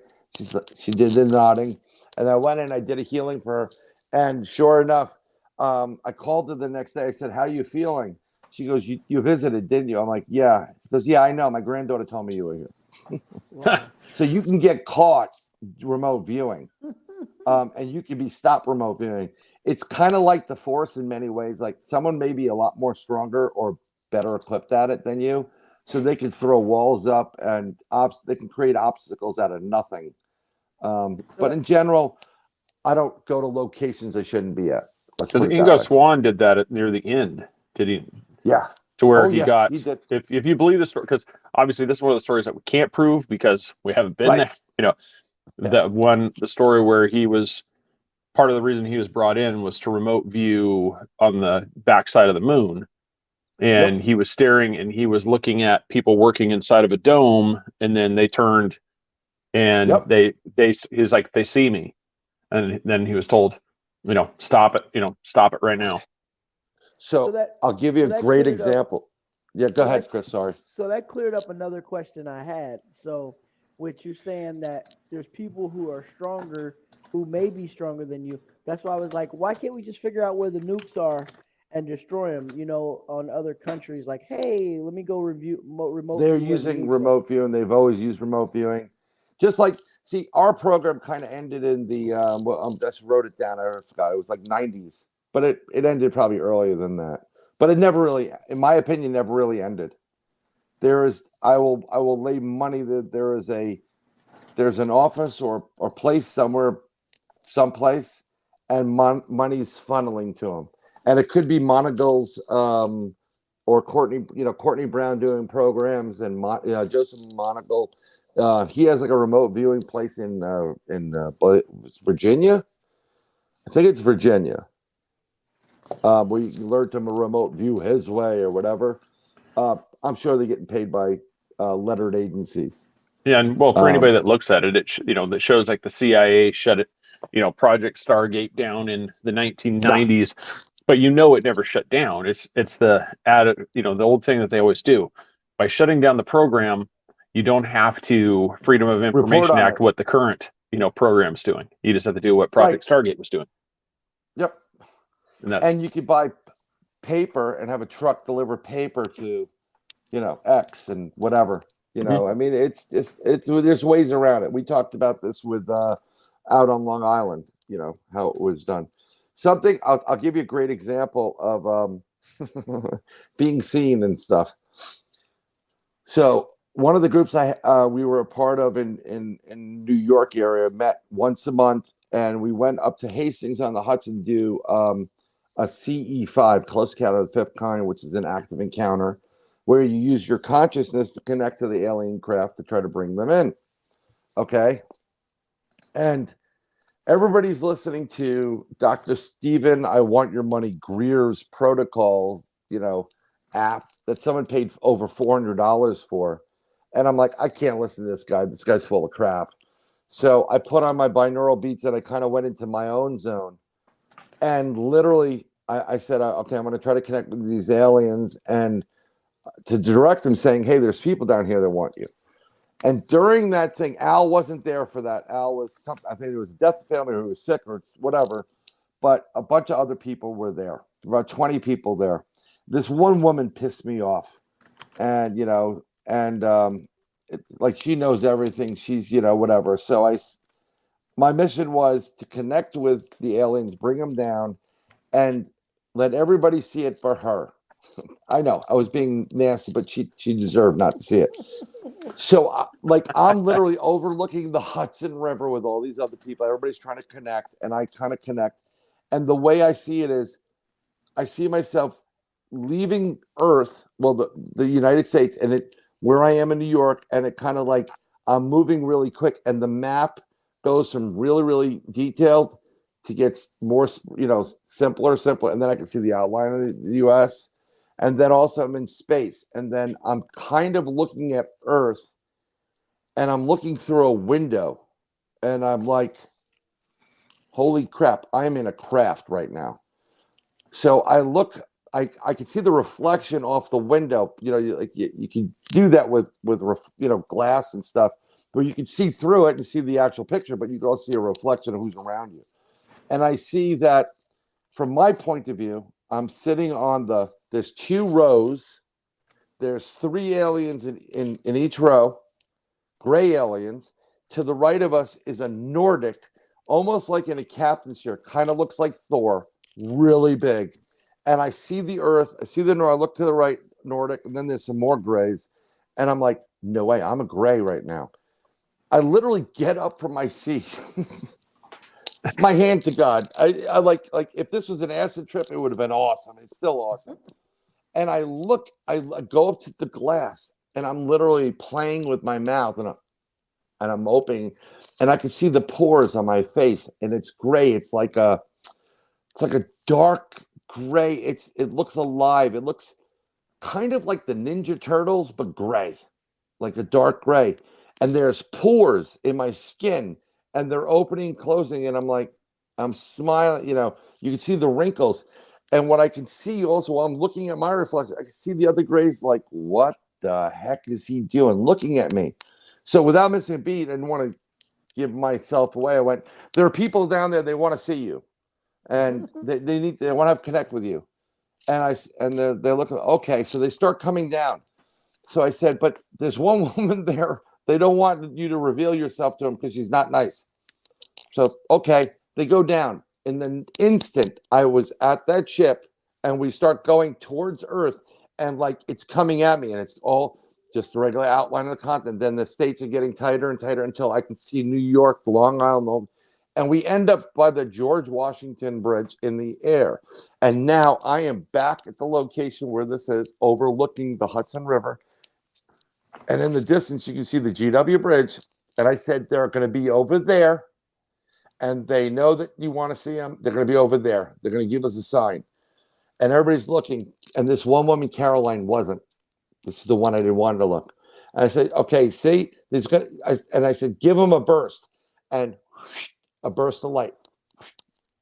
She did the nodding. And I went in, I did a healing for her. And sure enough, I called her the next day. I said, how are you feeling? She goes, you visited, didn't you? I'm like, yeah. She goes, yeah, I know. My granddaughter told me you were here. Wow. So you can get caught remote viewing. and you can be stopped remote viewing. It's kind of like the Force in many ways. Like someone may be a lot more stronger or better equipped at it than you, so they can throw walls up and they can create obstacles out of nothing. But in general, I don't go to locations I shouldn't be at. Let's Because put it that Ingo way. Swann did that near the end. Did he? Yeah. To where Oh, he yeah, got, he did. if you believe the story, because obviously this is one of the stories that we can't prove because we haven't been Right. there. You know, the story where he was, part of the reason he was brought in was to remote view on the backside of the moon. And he was staring and he was looking at people working inside of a dome, and then they turned and he's like, they see me. And then he was told, stop it right now. So I'll give you a great example. Yeah, go ahead, Chris. Sorry. So that cleared up another question I had. So, with you saying that there's people who are stronger, who may be stronger than you, that's why I was like, why can't we just figure out where the nukes are and destroy them? On other countries, like, hey, let me go remote. They're using remote viewing. They've always used remote viewing. Just like, see, our program kind of ended in the, just wrote it down. I forgot. It was like 90s, but it ended probably earlier than that. But it never really, in my opinion, never really ended. I will lay money that there's an office or place someplace, and money's funneling to them. And it could be Monagle's, or Courtney Brown doing programs, and Joseph Monagle. He has like a remote viewing place in Virginia. I think it's Virginia, where you can learn to remote view his way or whatever. I'm sure they're getting paid by lettered agencies. Yeah, and well, for anybody that looks at it, that shows like the CIA shut it, Project Stargate down in the 1990s, but it never shut down. It's the old thing that they always do. By shutting down the program, you don't have to Freedom of Information Act what the current program's doing. You just have to do what Project Stargate was doing. Yep. And you could buy paper and have a truck deliver paper to, X and whatever. I mean, it's there's ways around it. We talked about this with out on Long Island, how it was done. Something I'll give you a great example of being seen and stuff. So one of the groups we were a part of in New York area met once a month, and we went up to Hastings on the Hudson to do a CE5, close encounter of the fifth kind, which is an active encounter, where you use your consciousness to connect to the alien craft to try to bring them in. Okay. And everybody's listening to Dr. Stephen, I Want Your Money Greer's protocol, app that someone paid over $400 for. And I'm like, I can't listen to this guy. This guy's full of crap. So I put on my binaural beats and I kind of went into my own zone. And literally, I said, okay, I'm going to try to connect with these aliens and to direct them, saying, hey, there's people down here that want you. And during that thing, Al wasn't there for that. Al was I think it was a death family who was sick or whatever, but a bunch of other people were there, about 20 people there. This one woman pissed me off, and like she knows everything. She's whatever. So my mission was to connect with the aliens, bring them down, and let everybody see it for her. I know I was being nasty, but she deserved not to see it. So I'm literally overlooking the Hudson River with all these other people. Everybody's trying to connect, and I kind of connect. And the way I see it is, I see myself leaving Earth, well, the United States, and where I am in New York, and it kind of like I'm moving really quick, and the map goes from really, really detailed to get more, simpler, and then I can see the outline of the U.S. And then also I'm in space, and then I'm kind of looking at Earth, and I'm looking through a window, and I'm like, holy crap, I'm in a craft right now. So I look, I can see the reflection off the window. You can do that with glass and stuff, where you can see through it and see the actual picture, but you can also see a reflection of who's around you. And I see that from my point of view, I'm sitting on there's 2 rows. There's 3 aliens in each row, gray aliens. To the right of us is a Nordic almost like in a captain's chair, kind of looks like Thor, really big. And I see the Earth, I see the North, I look to the right, Nordic, and then there's some more grays. And I'm like, no way, I'm a gray right now. I literally get up from my seat. My hand to God. I like if this was an acid trip, it would have been awesome. It's still awesome. And I go up to the glass and I'm literally playing with my mouth and I'm opening and I can see the pores on my face and it's gray. It's like a dark gray. It looks alive. It looks kind of like the Ninja Turtles, but gray, like a dark gray. And there's pores in my skin and they're opening and closing. And I'm smiling, you can see the wrinkles. And what I can see also while I'm looking at my reflection, I can see the other grays like, what the heck is he doing looking at me? So without missing a beat, I didn't want to give myself away. I went, there are people down there, they want to see you. And they want to connect with you. And they're looking, okay, so they start coming down. So I said, but there's one woman there. They don't want you to reveal yourself to them because she's not nice. So, okay, they go down. In the instant I was at that ship and we start going towards Earth and like it's coming at me and it's all just the regular outline of the continent. Then the states are getting tighter and tighter until I can see New York, Long Island, and we end up by the George Washington Bridge in the air. And now I am back at the location where this is, overlooking the Hudson River. And in the distance, you can see the GW Bridge. And I said, they're going to be over there. And they know that you want to see them. They're going to be over there. They're going to give us a sign. And everybody's looking. And this one woman, Caroline, wasn't. This is the one I didn't want to look. And I said, okay, see, and I said, give them a burst. And a burst of light.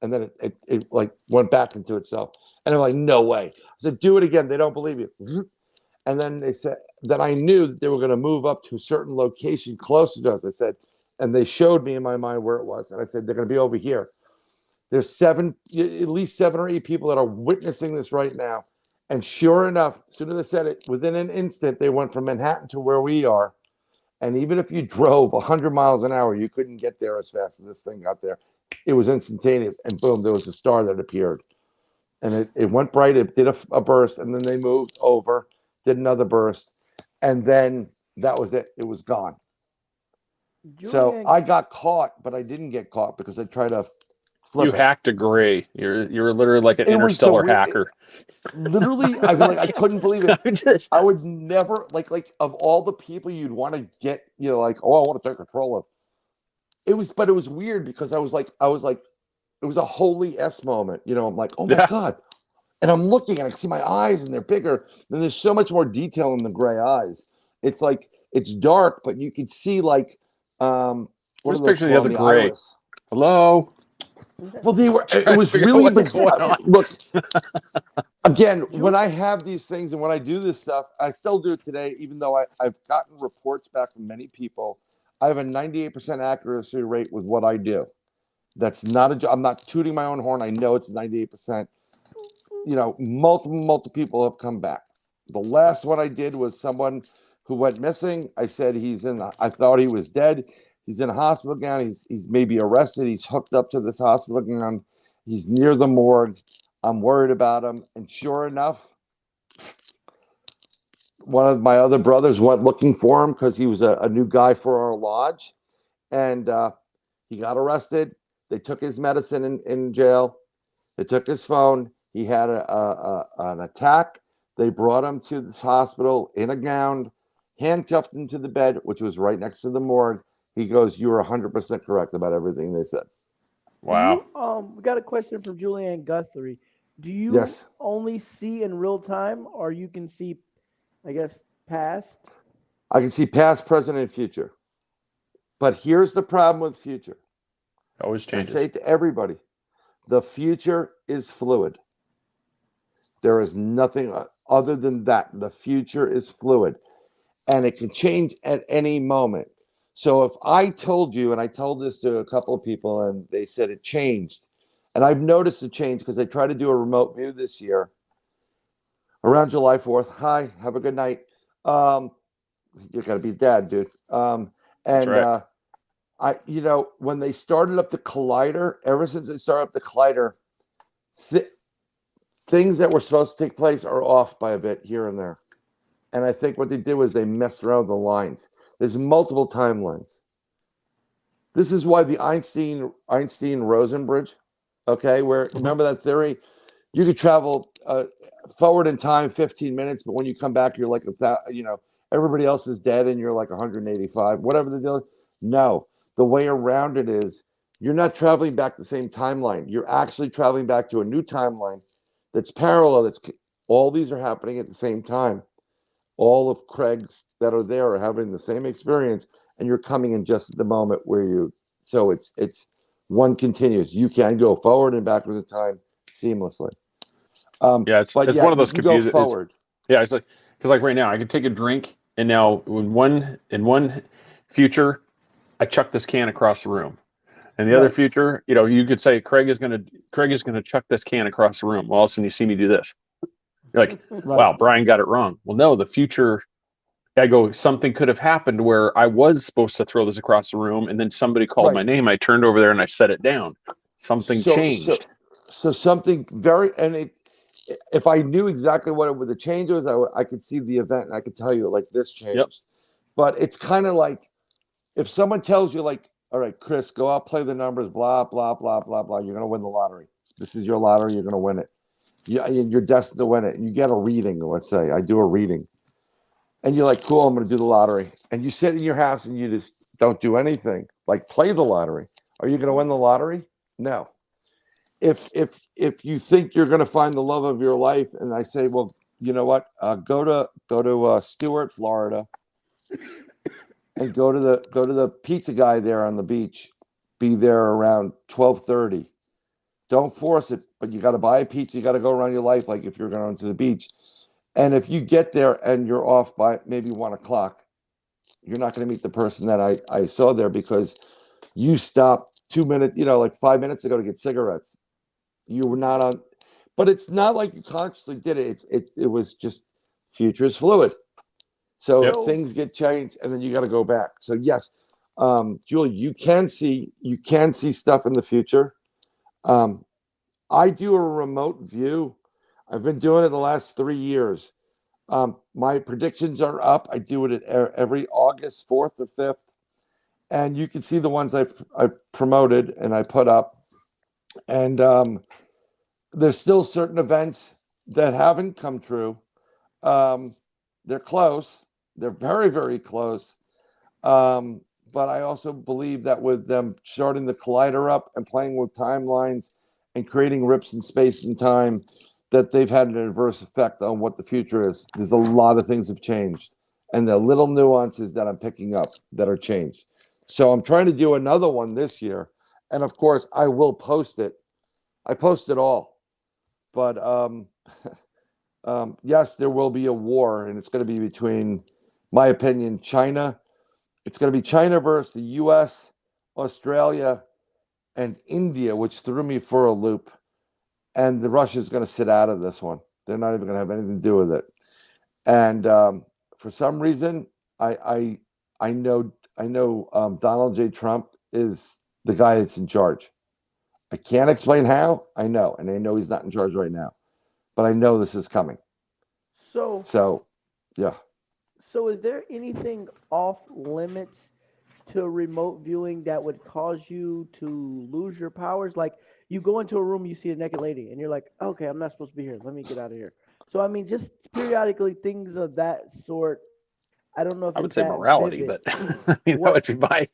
And then it like went back into itself. And I'm like, no way. I said, do it again. They don't believe you. And then they said that I knew that they were going to move up to a certain location closer to us. I said, and they showed me in my mind where it was. And I said, they're going to be over here. There's at least 7 or 8 people that are witnessing this right now. And sure enough, as soon as I said it, within an instant, they went from Manhattan to where we are. And even if you drove 100 miles an hour, you couldn't get there as fast as this thing got there. It was instantaneous. And boom, there was a star that appeared. And it went bright. It did a burst. And then they moved over, did another burst. And then that was it. It was gone. So I got caught, but I didn't get caught because I tried to flip it. Hacked a gray. You're literally like an interstellar hacker. Literally, I feel like I couldn't believe it. I would never like of all the people you'd want to get, like, oh, I want to take control of. It was weird because I was like, it was a holy S moment. I'm like, oh my God. And I'm looking and I see my eyes and they're bigger. And there's so much more detail in the gray eyes. It's like, it's dark, but you can see like, where's the picture of the other gray? Iris. Hello. Well, it was really bizarre. Look, again, when I have these things and when I do this stuff, I still do it today, even though I've gotten reports back from many people. I have a 98% accuracy rate with what I do. That's not I'm not tooting my own horn. I know it's 98%. Multiple people have come back. The last one I did was someone who went missing. I said I thought he was dead. He's in a hospital gown. He's maybe arrested. He's hooked up to this hospital gown. He's near the morgue. I'm worried about him. And sure enough, one of my other brothers went looking for him because he was a new guy for our lodge. And he got arrested. They took his medicine in jail. They took his phone. He had an attack. They brought him to this hospital in a gown, handcuffed him to the bed, which was right next to the morgue. He goes, you were 100% correct about everything they said. Wow. We got a question from Julianne Guthrie. Do you only see in real time, or you can see, I guess, past? I can see past, present, and future. But here's the problem with future. Always changes. I say to everybody, the future is fluid. There is nothing other than that. The future is fluid. And it can change at any moment. So if I told you, and I told this to a couple of people, and they said it changed. And I've noticed a change because I tried to do a remote view this year around July 4th. Hi, have a good night. You got to be dad, dude. That's right. when they started up the collider, ever since they started up the collider, things that were supposed to take place are off by a bit here and there. And I think what they did was they messed around with the lines. There's multiple timelines. This is why the Einstein-Rosen bridge, okay, where remember that theory? You could travel forward in time 15 minutes, but when you come back, you're like, everybody else is dead and you're like 185, whatever the deal is. No, the way around it is you're not traveling back the same timeline. You're actually traveling back to a new timeline that's parallel. All these are happening at the same time. All of Craig's that are there are having the same experience, and you're coming in just at the moment where so it's one continuous. You can go forward and backwards in time seamlessly. It's one of those confusing. Go forward. It's like, because like right now I can take a drink, and now in one future I chuck this can across the room, and the other future, you could say Craig is gonna chuck this can across the room. Well, all of a sudden you see me do this. You're like, wow, Brian got it wrong. Well, no, the future, something could have happened where I was supposed to throw this across the room, and then somebody called my name. I turned over there and I set it down. Something changed. So something if I knew exactly what the change was, I could see the event and I could tell you like this changed. Yep. But it's kind of like if someone tells you like, all right, Chris, go out, play the numbers, blah, blah, blah, blah, blah. You're going to win the lottery. This is your lottery. You're going to win it. You're destined to win it. And you get a reading, let's say. I do a reading. And you're like, cool, I'm going to do the lottery. And you sit in your house and you just don't do anything. Like play the lottery. Are you going to win the lottery? No. If you think you're going to find the love of your life, and I say, well, you know what? Go to Stewart, Florida, and go to the pizza guy there on the beach. Be there around 12:30. Don't force it, but you got to buy a pizza. You got to go around your life like if you're going to the beach. And if you get there and you're off by maybe 1 o'clock, you're not going to meet the person that I saw there because you stopped 2 minutes, like 5 minutes ago to get cigarettes. You were not on, but it's not like you consciously did it. It was just future is fluid. So things get changed and then you got to go back. So yes, Julie, you can see stuff in the future. I do a remote view. I've been doing it the last 3 years. My predictions are up. I do it at every August 4th or 5th. And you can see the ones I've promoted and I put up. And there's still certain events that haven't come true. They're close. They're very, very close. But I also believe that with them starting the collider up and playing with timelines and creating rips in space and time, that they've had an adverse effect on what the future is. There's a lot of things have changed. And the little nuances that I'm picking up that are changed. So I'm trying to do another one this year. And of course, I will post it. I post it all. But yes, there will be a war. And it's going to be between, my opinion, China. It's going to be China versus the U.S., Australia, and India, which threw me for a loop. And the Russia's going to sit out of this one. They're not even going to have anything to do with it. And for some reason, I know Donald J. Trump is the guy that's in charge. I can't explain how. I know, and I know he's not in charge right now, but I know this is coming. So, yeah. So, is there anything off limits to remote viewing that would cause you to lose your powers? Like, you go into a room, you see a naked lady, and you're like, okay, I'm not supposed to be here. Let me get out of here. So, I mean, just periodically things of that sort. I don't know if I would say morality, vivid. but I mean, what would you buy?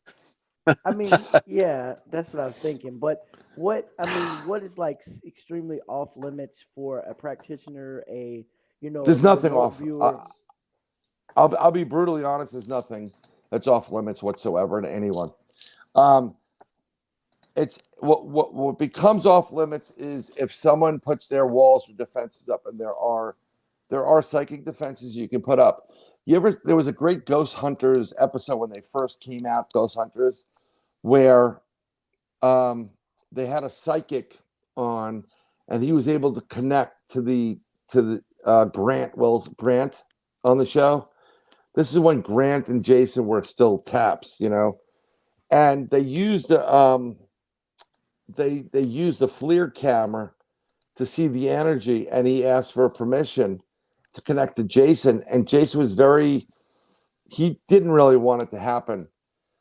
I mean, yeah, that's what I was thinking. But what is like extremely off limits for a practitioner? There's nothing off. I'll be brutally honest. There's nothing that's off limits whatsoever to anyone. It's what becomes off limits is if someone puts their walls or defenses up, and there are psychic defenses you can put up. There was a great Ghost Hunters episode when they first came out, Ghost Hunters, where they had a psychic on, and he was able to connect to the Grant on the show. This is when Grant and Jason were still taps, and they used they used a FLIR camera to see the energy, and he asked for permission to connect to Jason, and Jason was he didn't really want it to happen.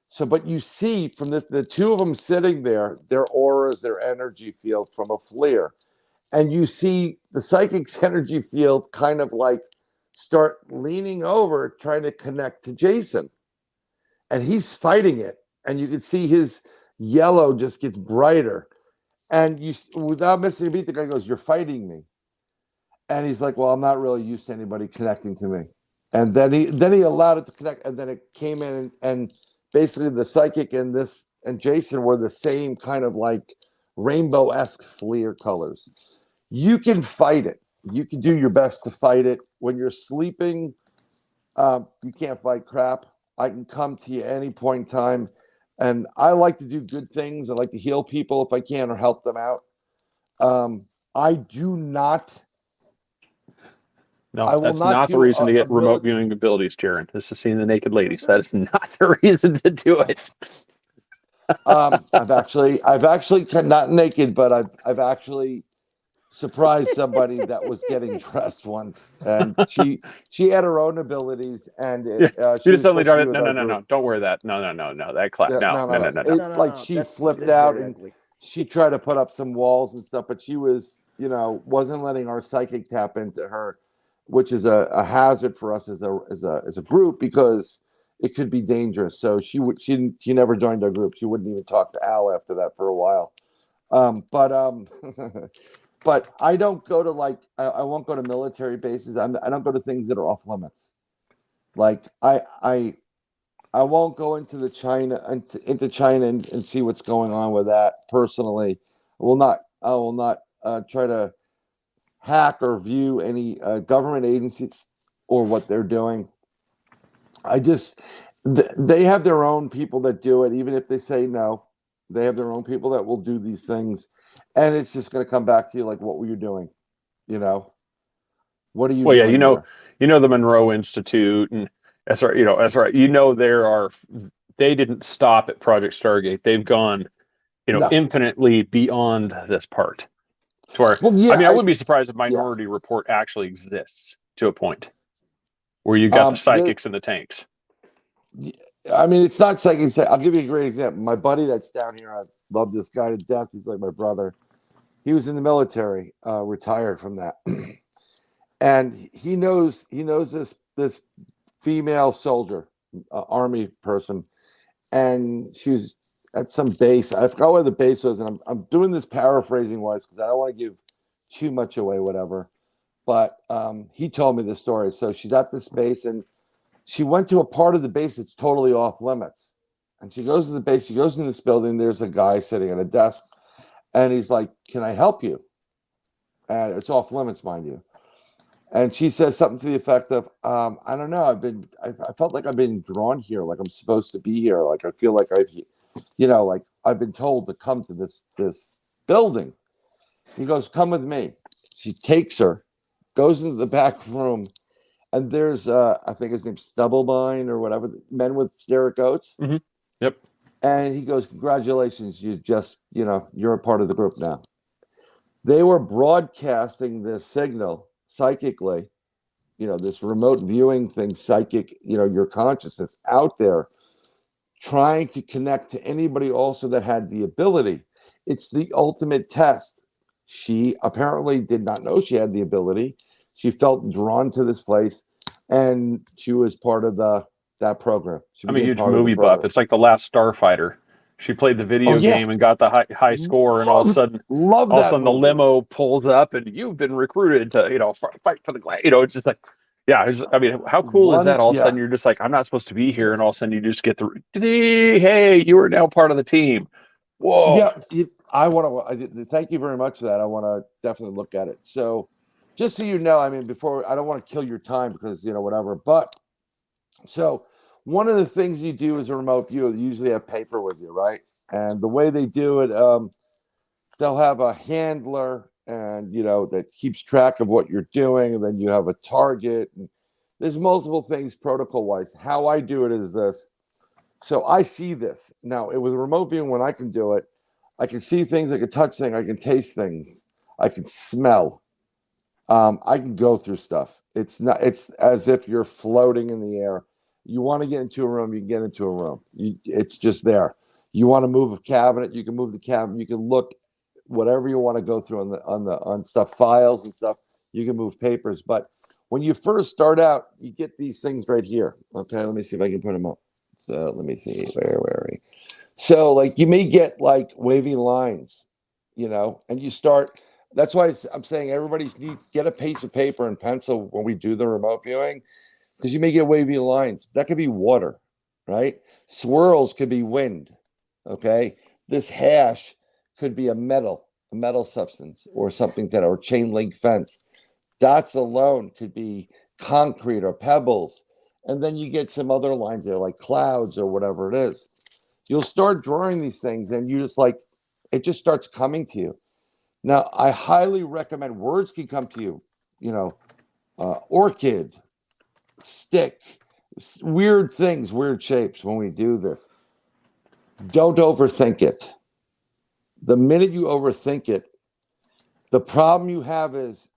So, but you see from the two of them sitting there, their auras, their energy field from a FLIR, and you see the psychic's energy field kind of like start leaning over, trying to connect to Jason, and he's fighting it, and you can see his yellow just gets brighter, and you, without missing a beat, the guy goes, "You're fighting me," and he's like, "Well, I'm not really used to anybody connecting to me," and then he allowed it to connect, and then it came in, and basically the psychic and Jason were the same kind of like rainbow-esque FLIR colors. You can fight it. You can do your best to fight it. When you're sleeping, you can't fight crap. I can come to you any point in time. And I like to do good things. I like to heal people if I can or help them out. I do not. No, I will that's not not the do reason to get remote viewing abilities, Jaron. This is seeing the naked ladies. That is not the reason to do it. I've actually not naked, but I've actually surprised somebody that was getting dressed once, and she had her own abilities, and Yeah. she You was just suddenly supposed to be don't. with No, no, our no, no. group. Don't wear that. No, no, no, no. That class. Yeah, No, no, no, no, no. It, No, like no, she that's flipped out, very and ugly. she tried to put up some walls and stuff, but she was, wasn't letting our psychic tap into her, which is a hazard for us as a group, because it could be dangerous. So she never joined our group. She wouldn't even talk to Al after that for a while. But I don't go to I won't go to military bases. I don't go to things that are off limits. Like I won't go into China and see what's going on with that personally. I will not try to hack or view any government agencies or what they're doing. They have their own people that do it, even if they say no. They have their own people that will do these things, and it's just going to come back to you like, what were you doing? What are you Well, yeah, doing there? the Monroe Institute, and that's right. That's right. They didn't stop at Project Stargate. They've gone, No. infinitely beyond this part. To where, Well, yeah, I mean, I wouldn't be surprised if yeah. Minority Report actually exists to a point where you got the psychics and the tanks. I mean, it's not psychic. I'll give you a great example. My buddy that's down here, I love this guy to death. He's like my brother. He was in the military, retired from that, and he knows this female soldier, army person, and she was at some base. I forgot where the base was, and I'm doing this paraphrasing wise because I don't want to give too much away, whatever. But he told me the story. So she's at this base, and she went to a part of the base that's totally off limits. And she goes to the base. She goes in this building. There's a guy sitting at a desk, and he's like, "Can I help you?" And it's off limits, mind you. And she says something to the effect of, "I don't know. I felt like I've been drawn here, like I'm supposed to be here. Like I feel like like I've been told to come to this building." He goes, "Come with me." She takes her, goes into the back room, and there's I think his name's Stubblebine or whatever, Men with Derek Oates. Mm-hmm. Yep. And he goes, "Congratulations, you're a part of the group now." They were broadcasting this signal psychically, this remote viewing thing, psychic, your consciousness out there, trying to connect to anybody also that had the ability. It's the ultimate test. She apparently did not know she had the ability. She felt drawn to this place, and she was part of that program. I'm a huge movie buff. It's like The Last Starfighter. She played the video game and got the high score, and all of a sudden the limo pulls up, and you've been recruited to fight for the glass. It's just like, yeah. I mean, how cool is that? All of a sudden, you're just like, I'm not supposed to be here, and all of a sudden, you just get the hey, you are now part of the team. Whoa. Yeah, I want to thank you very much for that. I want to definitely look at it. So, just so you know, I mean, I don't want to kill your time because whatever. But so one of the things you do as a remote viewer, you usually have paper with you, right? And the way they do it, they'll have a handler, and that keeps track of what you're doing, and then you have a target. And there's multiple things protocol wise. How I do it is this: So I see this now with remote viewing. When I can do it, I can see things, I can touch things, I can taste things, I can smell. I can go through stuff. It's as if you're floating in the air. You want to get into a room, you can get into a room. It's just there. You want to move a cabinet, you can move the cabinet. You can look whatever you want to go through on stuff, files and stuff. You can move papers. But when you first start out, you get these things right here. Okay, let me see if I can put them up. So let me see where are we? So like you may get like wavy lines, and you start. That's why I'm saying everybody need get a piece of paper and pencil when we do the remote viewing, because you may get wavy lines. That could be water, right? Swirls could be wind. Okay, this hash could be a metal substance or something or chain link fence. Dots alone could be concrete or pebbles, and then you get some other lines there like clouds or whatever it is. You'll start drawing these things, and it just starts coming to you. Now, I highly recommend words can come to you, orchid, stick, weird things, weird shapes when we do this. Don't overthink it. The minute you overthink it, the problem you have is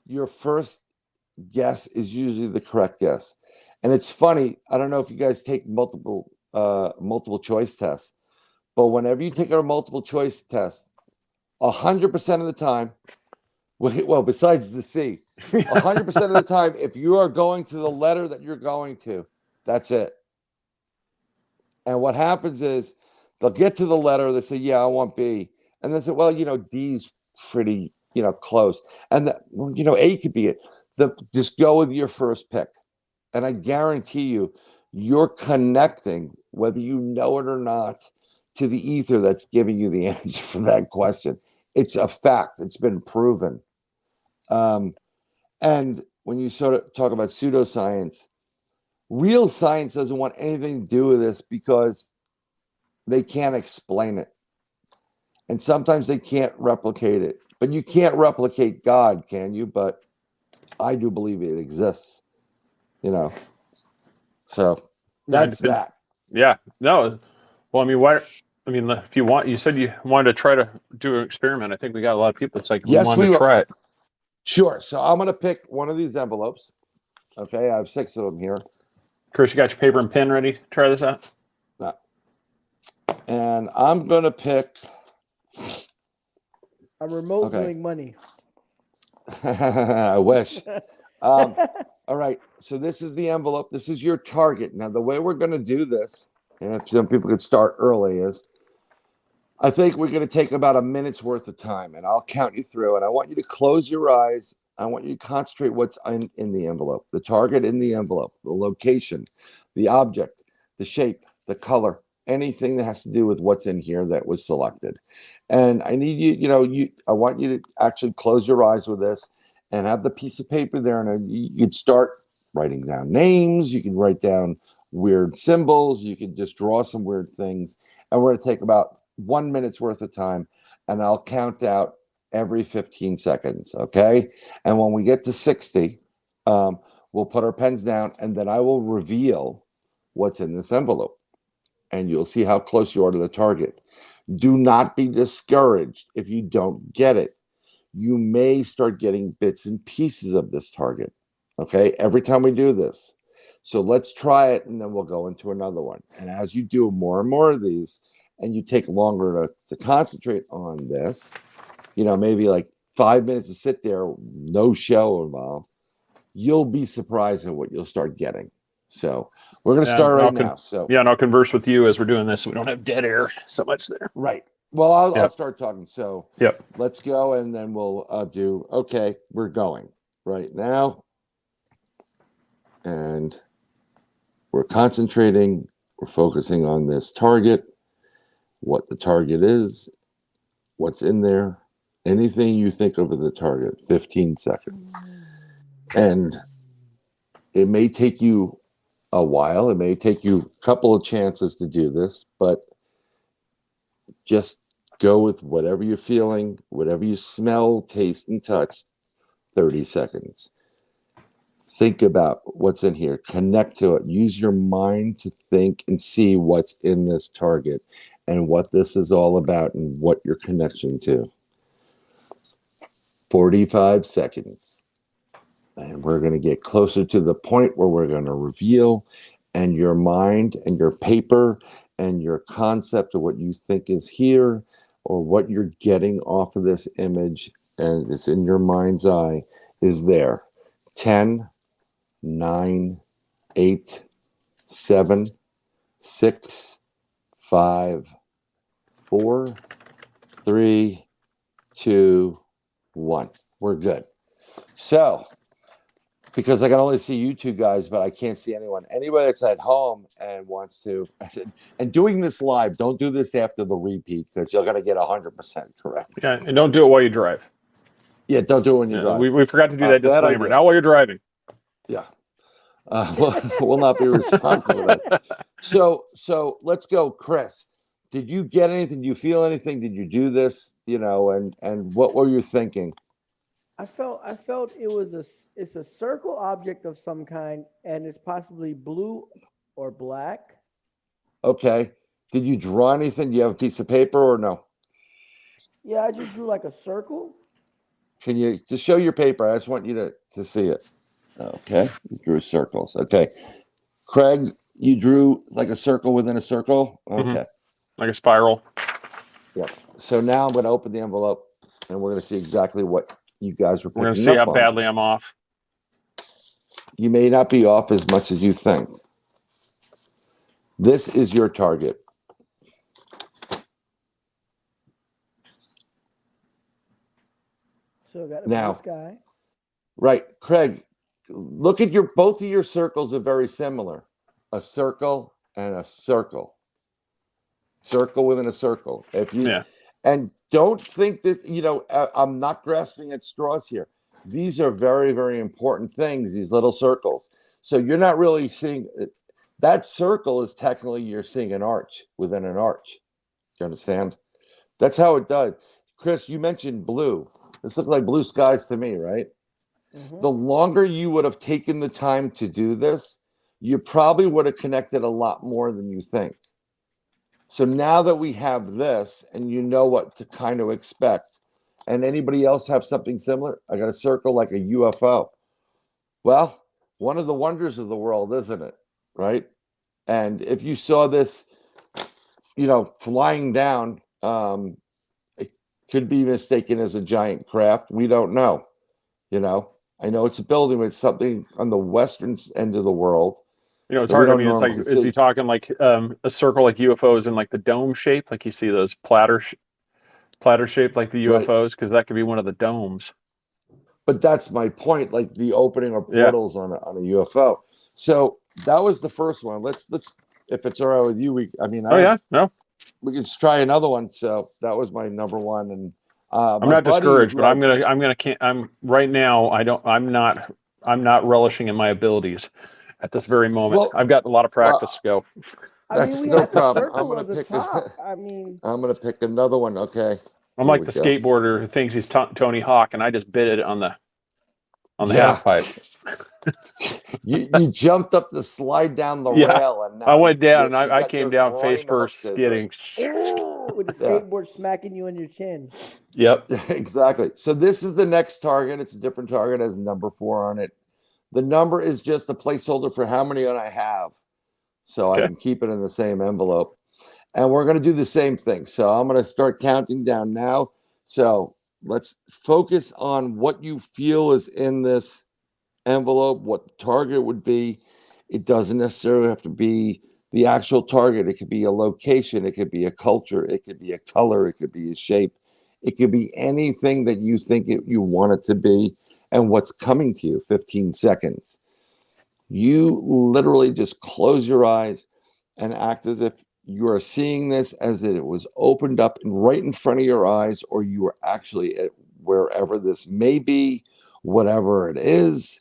your first guess is usually the correct guess. And it's funny, I don't know if you guys take multiple choice tests, but whenever you take a multiple choice test, 100% of the time, well, besides the C, 100% of the time, if you are going to the letter that you're going to, that's it. And what happens is they'll get to the letter, they say, yeah, I want B. And they say, well, D's pretty, close. And, A could be it. Just go with your first pick. And I guarantee you're connecting, whether you know it or not, to the ether that's giving you the answer for that question. It's a fact. It's been proven. And when you sort of talk about pseudoscience, real science doesn't want anything to do with this because they can't explain it. And sometimes they can't replicate it. But you can't replicate God, can you? But I do believe it exists, So that's that. Yeah. No. Well, if you want, you said you wanted to try to do an experiment. I think we got a lot of people. It's like we wanted to try it. Sure. So I'm going to pick one of these envelopes. Okay. I have 6 of them here. Chris, you got your paper and pen ready to try this out? No. And I'm going to pick. I'm remote viewing money. I wish. All right. So this is the envelope. This is your target. Now, the way we're going to do this, and some people could start early, is I think we're going to take about a minute's worth of time, and I'll count you through. And I want you to close your eyes. I want you to concentrate what's in the envelope, the target in the envelope, the location, the object, the shape, the color, anything that has to do with what's in here that was selected. And I need you, I want you to actually close your eyes with this and have the piece of paper there. And you could start writing down names. You can write down weird symbols. You can just draw some weird things. And we're going to take about 1 minute's worth of time, and I'll count out every 15 seconds. Okay. And when we get to 60, we'll put our pens down, and then I will reveal what's in this envelope, and you'll see how close you are to the target. Do not be discouraged if you don't get it. You may start getting bits and pieces of this target. Okay. Every time we do this. So let's try it, and then we'll go into another one. And as you do more and more of these, and you take longer to concentrate on this, maybe like 5 minutes to sit there, no shell involved, you'll be surprised at what you'll start getting. So we're going to start right now. And I'll converse with you as we're doing this, so we don't have dead air so much there. Right. Well, I'll start talking. So yep. Let's go, and then we'll okay, we're going right now. And we're concentrating. We're focusing on this target, what the target is, what's in there, anything you think of as the target, 15 seconds. And it may take you a while. It may take you a couple of chances to do this, but just go with whatever you're feeling, whatever you smell, taste, and touch, 30 seconds. Think about what's in here. Connect to it. Use your mind to think and see what's in this target and what this is all about and what you're connecting to. 45 seconds. And we're going to get closer to the point where we're going to reveal, and your mind and your paper and your concept of what you think is here or what you're getting off of this image, and it's in your mind's eye, is there. 10, 9, 8, 7, 6, 5, 4, 3, 2, 1. We're good. So, because I can only see you two guys, but I can't see anyone. Anybody that's at home and wants to, and doing this live, don't do this after the repeat because you're going to get 100% correct. Yeah, and don't do it while you drive. Yeah, don't do it when you drive. We forgot to do that disclaimer. idea. Not while you're driving. Yeah. We'll not be responsible for that. So let's go, Chris. Did you get anything? Do you feel anything? Did you do this? And what were you thinking? I felt it's a circle object of some kind, and it's possibly blue or black. Okay. Did you draw anything? Do you have a piece of paper or no? Yeah, I just drew like a circle. Can you just show your paper? I just want you to see it. Okay. You drew circles. Okay. Craig, you drew like a circle within a circle? Okay. Like a spiral. Yep. So now I'm going to open the envelope, and we're going to see exactly what you guys were picking up on. We're going to see how badly I'm off. You may not be off as much as you think. This is your target. So I got a Now, blue sky. Right. Craig, look at both of your circles are very similar. A circle and a circle. Circle within a circle. And don't think that, I'm not grasping at straws here. These are very, very important things, these little circles. So you're not really seeing that circle is technically you're seeing an arch within an arch. You understand? That's how it does. Chris, you mentioned blue. This looks like blue skies to me, right? Mm-hmm. The longer you would have taken the time to do this, you probably would have connected a lot more than you think. So now that we have this and you know what to kind of expect, and anybody else have something similar? I got a circle like a UFO. Well, one of the wonders of the world, isn't it? Right? And if you saw this, flying down, it could be mistaken as a giant craft. We don't know. I know it's a building, but it's something on the western end of the world. It's hard. I mean, it's like, is he talking like a circle like UFOs in like the dome shape? Like you see those platter shaped like the UFOs? Because that could be one of the domes. But that's my point, like the opening or portals on a UFO. So that was the first one. Let's if it's all right with you, we can try another one. So that was my number one. And I'm not discouraged, but I'm right now. I'm not relishing in my abilities at this very moment. Well, I've got a lot of practice to go. That's no problem. I'm gonna pick another one. Okay. I'm like the skateboarder who thinks he's Tony Hawk, and I just bit it on the half pipe. you jumped up the slide down the rail, and now I went down, and I came down face first, skidding. With the skateboard smacking you in your chin. Yep. Exactly. So this is the next target. It's a different target. It has number 4 on it. The number is just a placeholder for how many I have. So I can keep it in the same envelope. And we're going to do the same thing. So I'm going to start counting down now. So let's focus on what you feel is in this envelope, what the target would be. It doesn't necessarily have to be the actual target. It could be a location. It could be a culture. It could be a color. It could be a shape. It could be anything that you think you want it to be and what's coming to you. 15 seconds. You literally just close your eyes and act as if you are seeing this as it was opened up and right in front of your eyes, or you are actually at wherever this may be, whatever it is.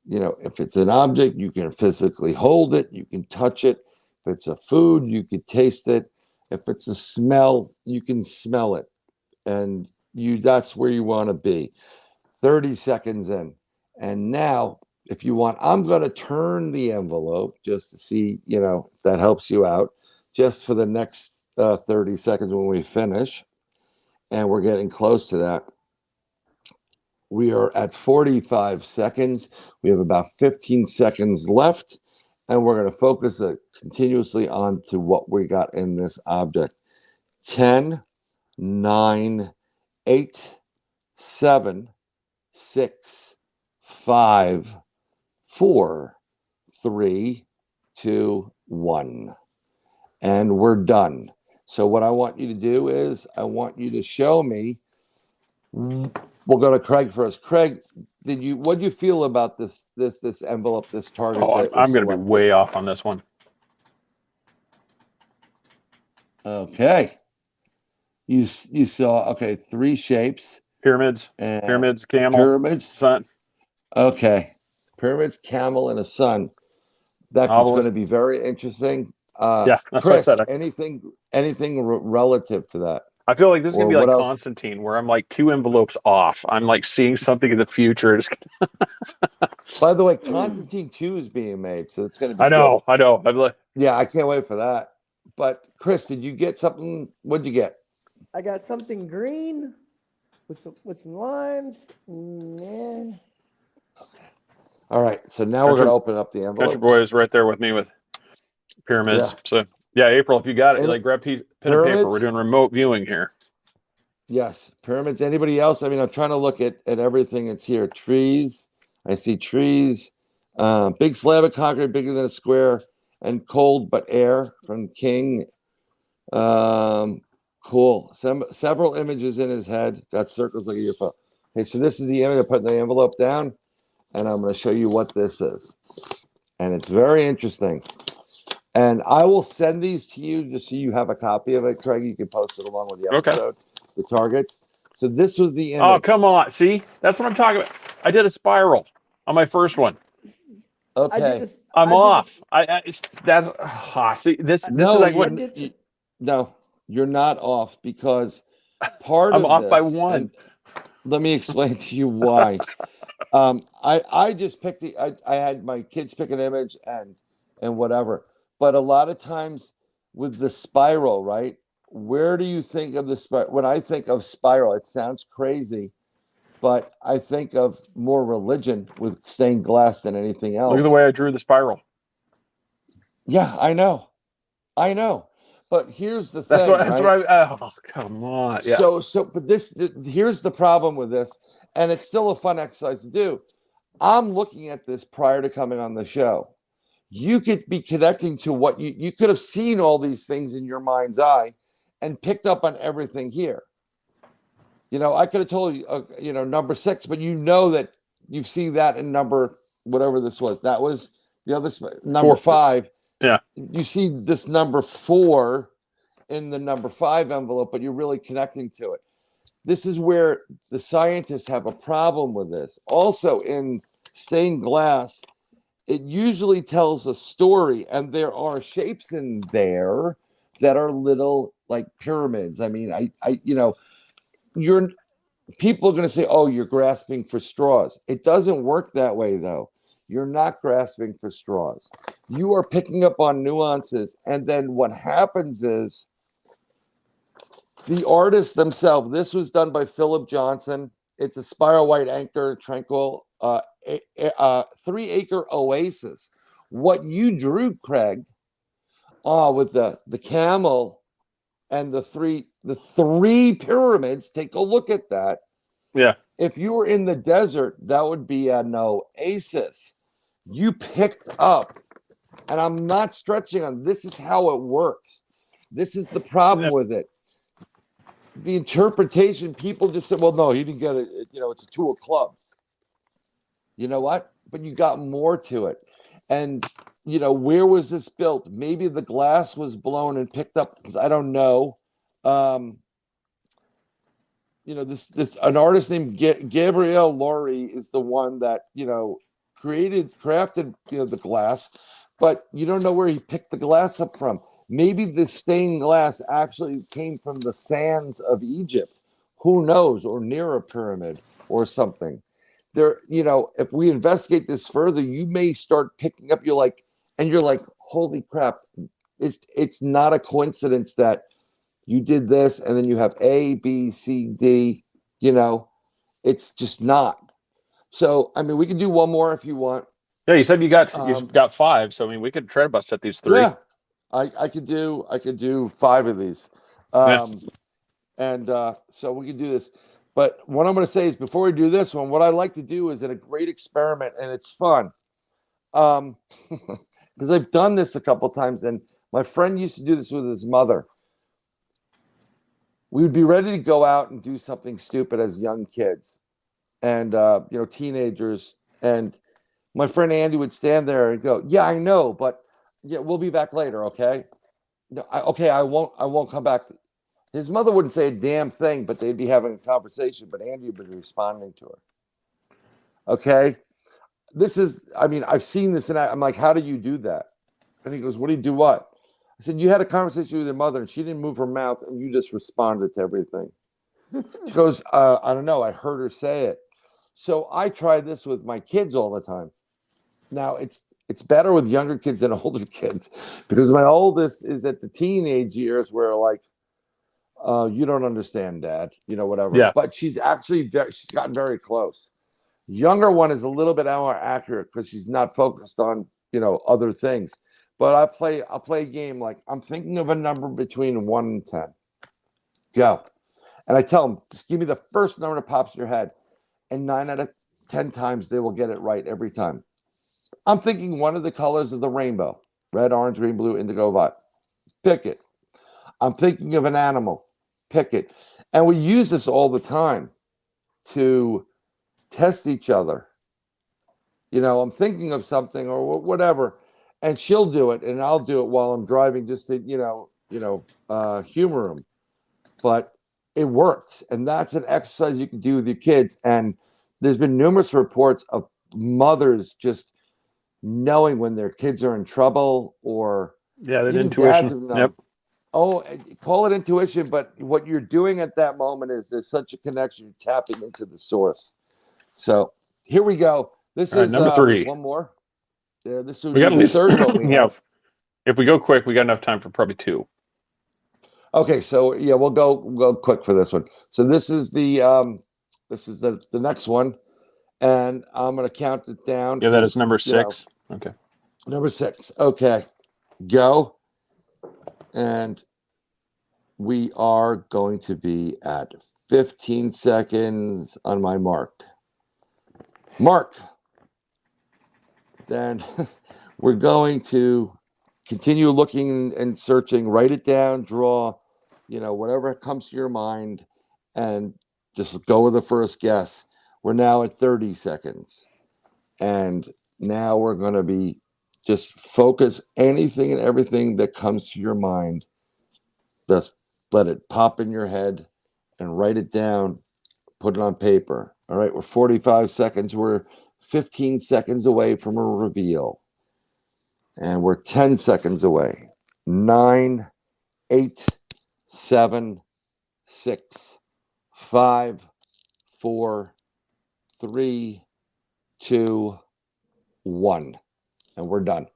If it's an object, you can physically hold it, you can touch it. If it's a food, you can taste it. If it's a smell, you can smell it. And that's where you want to be. 30 seconds in. And now if you want, I'm going to turn the envelope just to see, you know, if that helps you out just for the next 30 seconds when we finish. And we're getting close to that. We are at 45 seconds. We have about 15 seconds left. And we're going to focus continuously on to what we got in this object. 10, 9, 8, 7, 6, 5, 4, 3, 2, 1. And we're done. So what I want you to do is I want you to show me. We'll go to Craig first. Craig, what do you feel about this envelope, this target? Oh, that I'm going to be way off on this one. Okay. You saw, okay, 3 shapes. Pyramids, camel, pyramids, sun. Okay. Pyramids, camel, and a sun. That's going to be very interesting. Yeah, that's Chris, what I said. Anything relative to that? I feel like this is going to be like Constantine, where I'm like 2 envelopes off. I'm like seeing something in the future. By the way, Constantine 2 is being made, so it's going to be I know. I'm like, yeah, I can't wait for that. But Chris, did you get something? What'd you get? I got something green with some lines. Yeah. All right, so now we're going to open up the envelope. Country Boy is right there with me with pyramids. Yeah. So yeah, April, if you got it, like grab pen and paper. We're doing remote viewing here. Yes, pyramids. Anybody else? I mean, I'm trying to look at everything that's here. Trees. I see trees. Big slab of concrete, bigger than a square, and cold but air from King. Cool. Several images in his head. Got circles like a UFO. Okay, so this is the image. I put the envelope down, and I'm going to show you what this is. And it's very interesting. And I will send these to you just so you have a copy of it, Craig. You can post it along with the episode, the targets. So this was the image. Oh, come on. See? That's what I'm talking about. I did a spiral on my first one. Okay. I'm off. See, this is like what? No, you're not off because part I'm of off this, by 1. Let me explain to you why. I just picked I had my kids pick an image and whatever. But a lot of times with the spiral, right? Where do you think of the spiral? When I think of spiral, it sounds crazy, but I think of more religion with stained glass than anything else. Look at the way I drew the spiral. Yeah, I know. But here's the thing. That's what oh, come on. Yeah. But here's the problem with this, and it's still a fun exercise to do. I'm looking at this prior to coming on the show. You could be connecting to what you could have seen all these things in your mind's eye and picked up on everything here. You know, I could have told you, number 6, but you know that you've seen that in number, whatever this was. That was the other number 5. Yeah. You see this number 4 in the number 5 envelope, but you're really connecting to it. This is where the scientists have a problem with this. Also in stained glass, it usually tells a story, and there are shapes in there that are little like pyramids. I mean, people are going to say, "Oh, you're grasping for straws." It doesn't work that way, though. You're not grasping for straws. You are picking up on nuances, and then what happens is the artists themselves. This was done by Philip Johnson. It's a spiral white anchor, tranquil. 3-acre oasis. What you drew, Craig, with the camel and the three pyramids. Take a look at that. Yeah. If you were in the desert, that would be an oasis. You picked up, and I'm not stretching on. This is how it works. This is the problem with it. The interpretation, people just said, "Well, no, he didn't get it. It's a 2 of clubs." You know what? But you got more to it. And, where was this built? Maybe the glass was blown and picked up, because I don't know. An artist named Gabrielle Laurie is the one that, crafted, the glass, but you don't know where he picked the glass up from. Maybe the stained glass actually came from the sands of Egypt. Who knows? Or near a pyramid or something. there, you know, if we investigate this further, you may start picking up, you're like, holy crap, it's not a coincidence that you did this and then you have A, B, C, D, you know, it's just not. So, I mean, we can do one more if you want. Yeah, you said you got 5, so I mean we could try to bust at these 3. Yeah, I could do 5 of these. Yeah. And so we can do this. But what I'm going to say is before we do this one, what I like to do is in a great experiment, and it's fun. Because I've done this a couple times, and my friend used to do this with his mother. We would be ready to go out and do something stupid as young kids and, you know, teenagers. And my friend Andy would stand there and go, yeah, I know, but yeah, we'll be back later. Okay. No, I won't come back. His mother wouldn't say a damn thing, but they'd be having a conversation, but Andy would be responding to her. Okay. I've seen this and I'm like, how do you do that? And he goes, what do you do? What? I said, you had a conversation with your mother and she didn't move her mouth and you just responded to everything. She goes, I don't know. I heard her say it. So I try this with my kids all the time. Now it's better with younger kids than older kids because my oldest is at the teenage years where like, you don't understand, Dad, you know, whatever. Yeah. But she's gotten very close. Younger one is a little bit more accurate because she's not focused on, you know, other things. But I'll play a game like I'm thinking of a number between 1 and 10. Go. And I tell them, just give me the first number that pops in your head. And 9 out of 10 times they will get it right every time. I'm thinking one of the colors of the rainbow. Red, orange, green, blue, indigo, violet. Pick it. I'm thinking of an animal. Pick it. And we use this all the time to test each other. You know, I'm thinking of something or whatever, and she'll do it, and I'll do it while I'm driving just to, humor them. But it works, and that's an exercise you can do with your kids. And there's been numerous reports of mothers just knowing when their kids are in trouble or that even intuition. dads have known. Yep. Oh, call it intuition, but what you're doing at that moment is there's such a connection. You're tapping into the source. So here we go. This is number 3. One more. Yeah, this is We got at the least third one we have. If we go quick, we got enough time for probably 2. Okay, so yeah, we'll go quick for this one. So this is the next one, and I'm gonna count it down. Yeah, that is number 6. Okay. Number 6. Okay, go. And we are going to be at 15 seconds on my mark. Then we're going to continue looking and searching, write it down, draw, whatever comes to your mind, and just go with the first guess. We're now at 30 seconds. And now we're going to be just focus anything and everything that comes to your mind. Just let it pop in your head and write it down, put it on paper. All right, we're 45 seconds. We're 15 seconds away from a reveal. And we're 10 seconds away. 9, 8, 7, 6, 5, 4, 3, 2, 1. And we're done.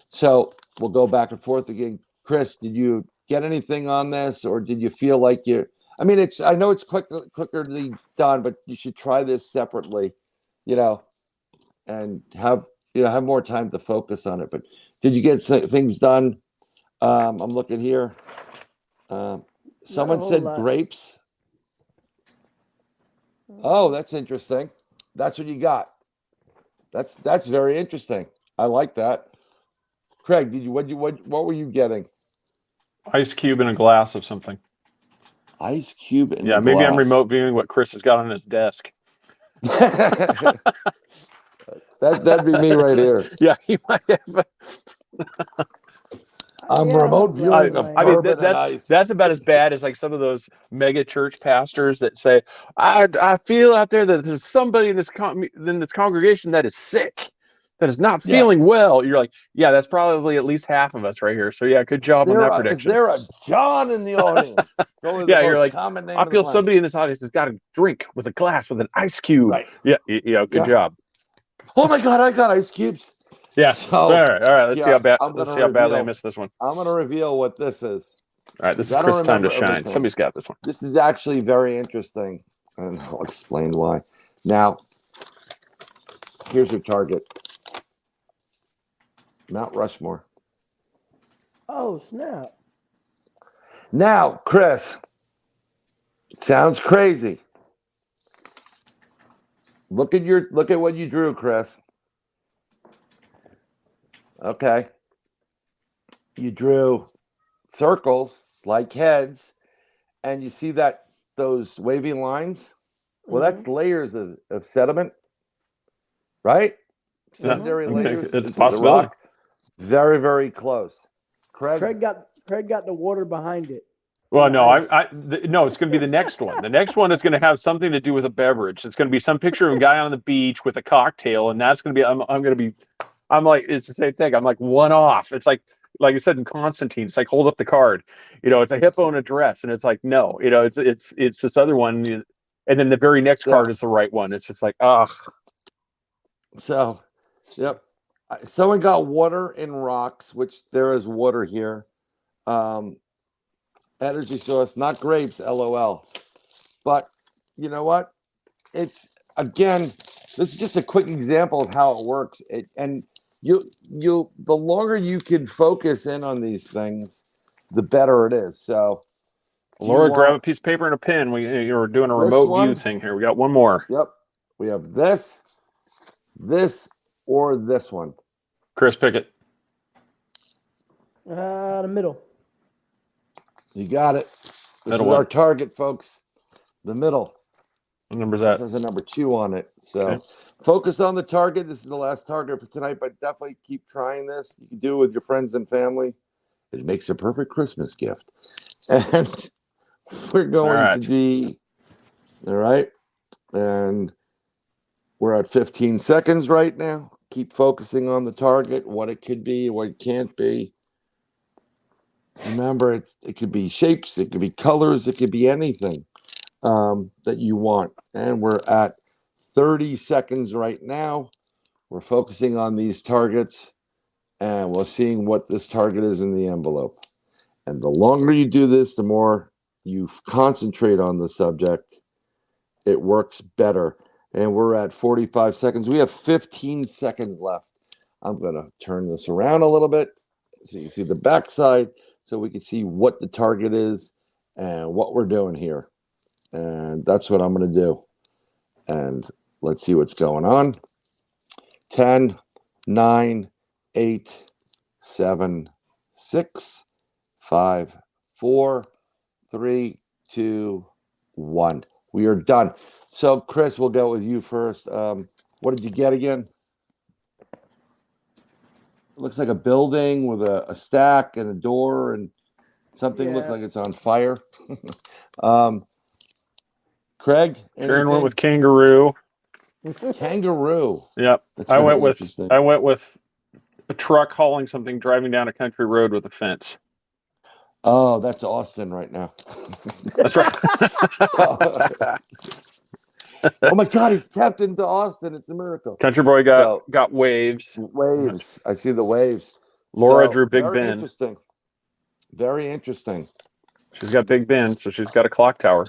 So we'll go back and forth again. Chris, did you get anything on this, or did you feel like I know it's quickly done, but you should try this separately, and have more time to focus on it. But did you get things done? I'm looking here. Someone said grapes. Oh, that's interesting. That's what you got. That's very interesting. I like that. Craig, what were you getting? Ice cube in a glass of something. Ice cube in a glass. Maybe I'm remote viewing what Chris has got on his desk. That'd be me right here. Yeah, he might have. I'm remote viewing bourbon and ice. That's about as bad as like some of those mega church pastors that say, I feel out there that there's somebody in this congregation that is sick. that is not Yeah. feeling well. You're like, yeah, that's probably at least half of us right here. So yeah, good job on that Is prediction. there a John in the audience? It's only the Yeah, you're most like, common name I on the feel planet. somebody in this audience has got a drink with a glass with an ice cube. Right. Yeah, good Yeah. job. Oh my God, I got ice cubes. Yeah. So, all right. Let's see how bad. I'm Let's gonna see how badly I reveal- missed this one. I'm going to reveal what this is. All right, this is I don't Chris' time to remember shine. everything. Somebody's got this one. This is actually very interesting, and I'll explain why. Now, here's your target. Mount Rushmore. Oh, snap. Now, Chris, sounds crazy. Look at what you drew, Chris. Okay. You drew circles like heads, and you see those wavy lines? Well, that's layers of sediment, right? Sedentary layers. It's a into the possibility. rock. Very, very close. Craig got the water behind it. Well, And the no, ice. no, it's going to be the next one. The next one is going to have something to do with a beverage. It's going to be some picture of a guy on the beach with a cocktail, and that's going to be. I'm like, it's the same thing. I'm like one off. It's like I said in Constantine. It's like hold up the card. It's a hippo in a dress, and it's like no, it's this other one, and then the very next card is the right one. It's just like So, yep. Someone got water in rocks, which there is water here. Energy source, not grapes, LOL. But you know what? It's again, this is just a quick example of how it works. And the longer you can focus in on these things, the better it is. So, Laura, grab a piece of paper and a pen. We're doing a remote view thing here. We got one more. Yep. We have this, or this one. Chris, pick it. The middle. You got it. This Middle is one. our target, folks. The middle. What number's that? This has a number 2 on it. So Okay. Focus on the target. This is the last target for tonight, but definitely keep trying this. You can do it with your friends and family. It makes a perfect Christmas gift. And we're going to be, all right. And we're at 15 seconds right now. Keep focusing on the target, what it could be, what it can't be. Remember, it could be shapes, it could be colors, it could be anything that you want. And we're at 30 seconds right now. We're focusing on these targets, and we're seeing what this target is in the envelope. And the longer you do this, the more you concentrate on the subject, it works better. And we're at 45 seconds. We have 15 seconds left. I'm going to turn this around a little bit so you can see the backside, so we can see what the target is and what we're doing here. And that's what I'm going to do. And let's see what's going on. 10, 9, 8, 7, 6, 5, 4, 3, 2, 1. We are done. So, Chris, we'll go with you first. What did you get again? It looks like a building with a stack and a door, and something looks like it's on fire. Craig? Sharon went with kangaroo. Kangaroo. Yep. That's I went interesting. with a truck hauling something driving down a country road with a fence. Oh, that's Austin right now. That's right. Oh my God, he's tapped into Austin. It's a miracle. Country boy got waves. Waves. I see the waves. Laura drew Big very Ben. Interesting. Very interesting. She's got Big Ben, so she's got a clock tower.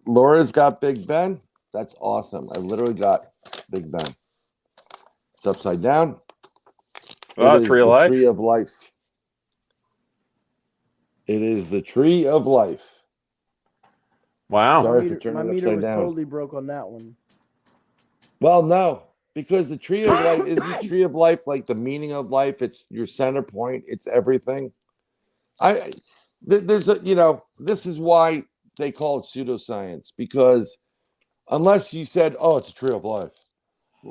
Laura's got Big Ben. That's awesome. I literally got Big Ben. It's upside down. Oh, Tree of Life. Tree of Life. It is the Tree of Life. Wow. Sorry for turning my it meter upside was down. totally broke on that one. Well, no, because the Tree of Life isn't the Tree of Life like the meaning of life. It's your center point. It's everything. This is why they call it pseudoscience, because unless you said, oh, it's a Tree of Life.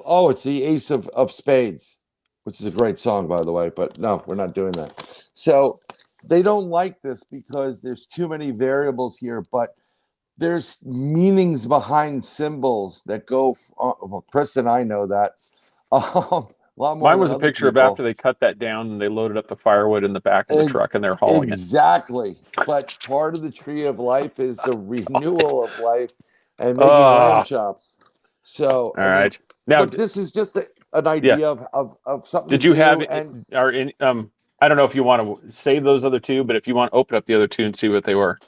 Oh, it's the Ace of Spades, which is a great song, by the way, but no, we're not doing that. So they don't like this because there's too many variables here, but there's meanings behind symbols that go, well, Chris and I know that. A lot more Mine than was a other picture of people. after they cut that down and they loaded up the firewood in the back of the truck and they're hauling it. Exactly. But part of the tree of life is the renewal of life and making lamb Oh, chops. So, all right. Now, look, this is just an yeah. idea of something Did to you have do. And I don't know if you want to save those other two, but if you want to open up the other two and see what they were.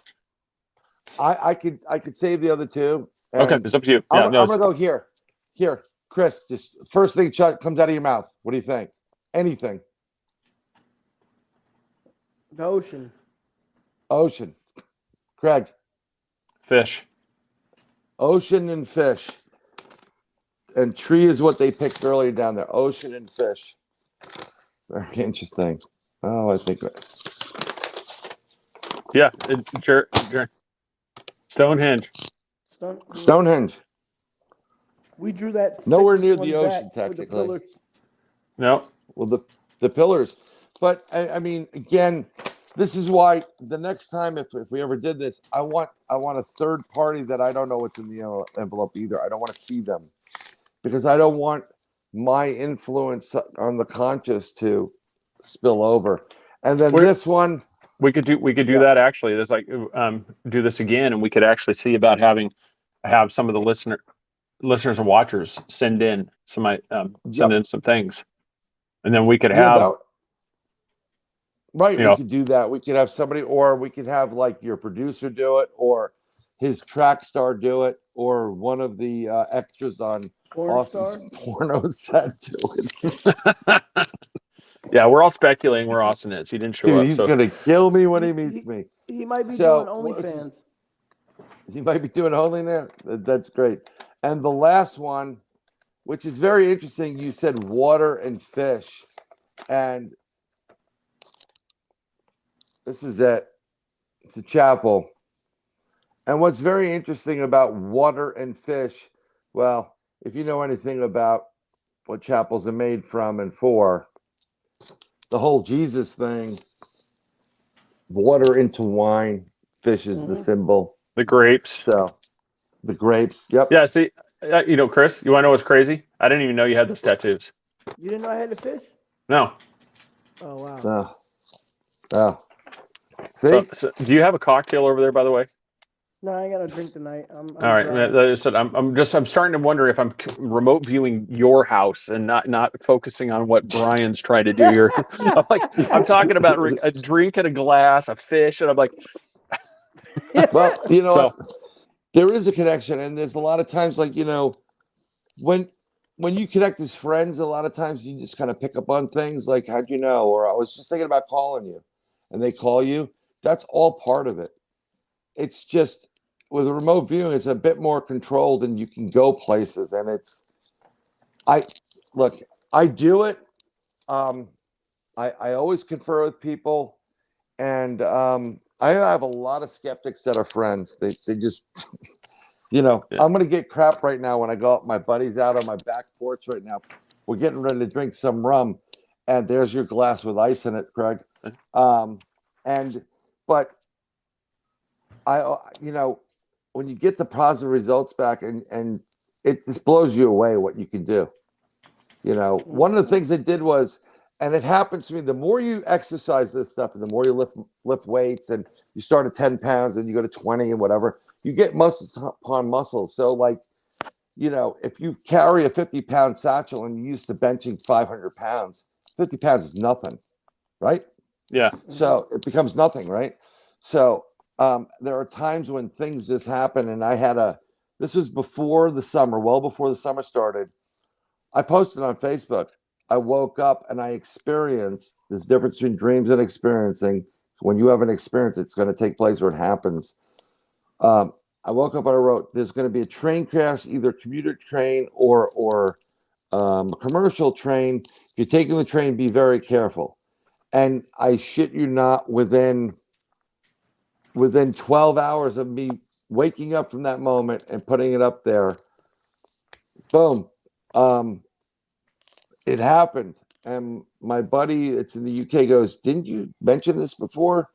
I could save the other two. Okay, And it's up to you. I'm No, gonna go here. Here, Chris, just first thing comes out of your mouth. What do you think? Anything. The ocean. Ocean. Craig. fish. Ocean and fish. And tree is what they picked earlier down there. Ocean and fish. Very interesting. Oh, I think Yeah, Stonehenge. Stonehenge. We drew that. Nowhere near one the ocean, back with the technically. pillars. No. Well, the pillars. But I mean, again, this is why the next time, if we ever did this, I want a third party that I don't know what's in the envelope either. I don't want to see them because I don't want my influence on the conscious to spill over. And then this one, we could do that actually. There's like do this again, and we could actually see about have some of the listeners and watchers send in some in some things, and then we could have we could do that. We could have somebody, or we could have like your producer do it, or his track star do it, or one of the extras on Austin's porno set do it. Yeah, we're all speculating where Austin is. He didn't show up. He's gonna kill me when he meets me. He might be doing OnlyFans. He might be doing OnlyFans. That's great. And the last one, which is very interesting, you said water and fish, and this is it. It's a chapel. And what's very interesting about water and fish, well, if you know anything about what chapels are made from and for, the whole Jesus thing, water into wine, fish is the symbol. The grapes. So, the grapes. Yep. Yeah. See, Chris, you want to know what's crazy? I didn't even know you had those tattoos. You didn't know I had the fish? No. Oh wow. Oh. See? So, do you have a cocktail over there, by the way? No, I ain't got no drink tonight. I'm all right. I said I'm starting to wonder if I'm remote viewing your house and not focusing on what Brian's trying to do here. I'm talking about a drink and a glass, a fish, and I'm like, well, you know, what? There is a connection, and there's a lot of times, like, you know, when you connect as friends, a lot of times you just kind of pick up on things like, how'd you know? Or I was just thinking about calling you, and they call you. That's all part of it. It's just with a remote viewing, it's a bit more controlled, and you can go places. And I do it. I always confer with people, and I have a lot of skeptics that are friends. They just, you know, I'm going to get crap right now when I go up. My buddy's out on my back porch right now. We're getting ready to drink some rum, and there's your glass with ice in it, Craig. But I, you know, when you get the positive results back, and it just blows you away what you can do. You know, one of the things it did was, and it happens to me, the more you exercise this stuff and the more you lift weights, and you start at 10 pounds and you go to 20 and whatever, you get muscles upon muscles. So, like, you know, if you carry a 50-pound satchel and you're used to benching 500 pounds, 50 pounds is nothing, right? Yeah. So it becomes nothing, right? So there are times when things just happen, and this was before the summer, well before the summer started. I posted on Facebook. I woke up and I experienced this difference between dreams and experiencing. When you have an experience, it's going to take place where it happens. I woke up and I wrote, there's going to be a train crash, either commuter train or commercial train. If you're taking the train, be very careful. And I shit you not, within 12 hours of me waking up from that moment and putting it up there, boom, it happened. And my buddy, it's in the UK, goes, didn't you mention this before?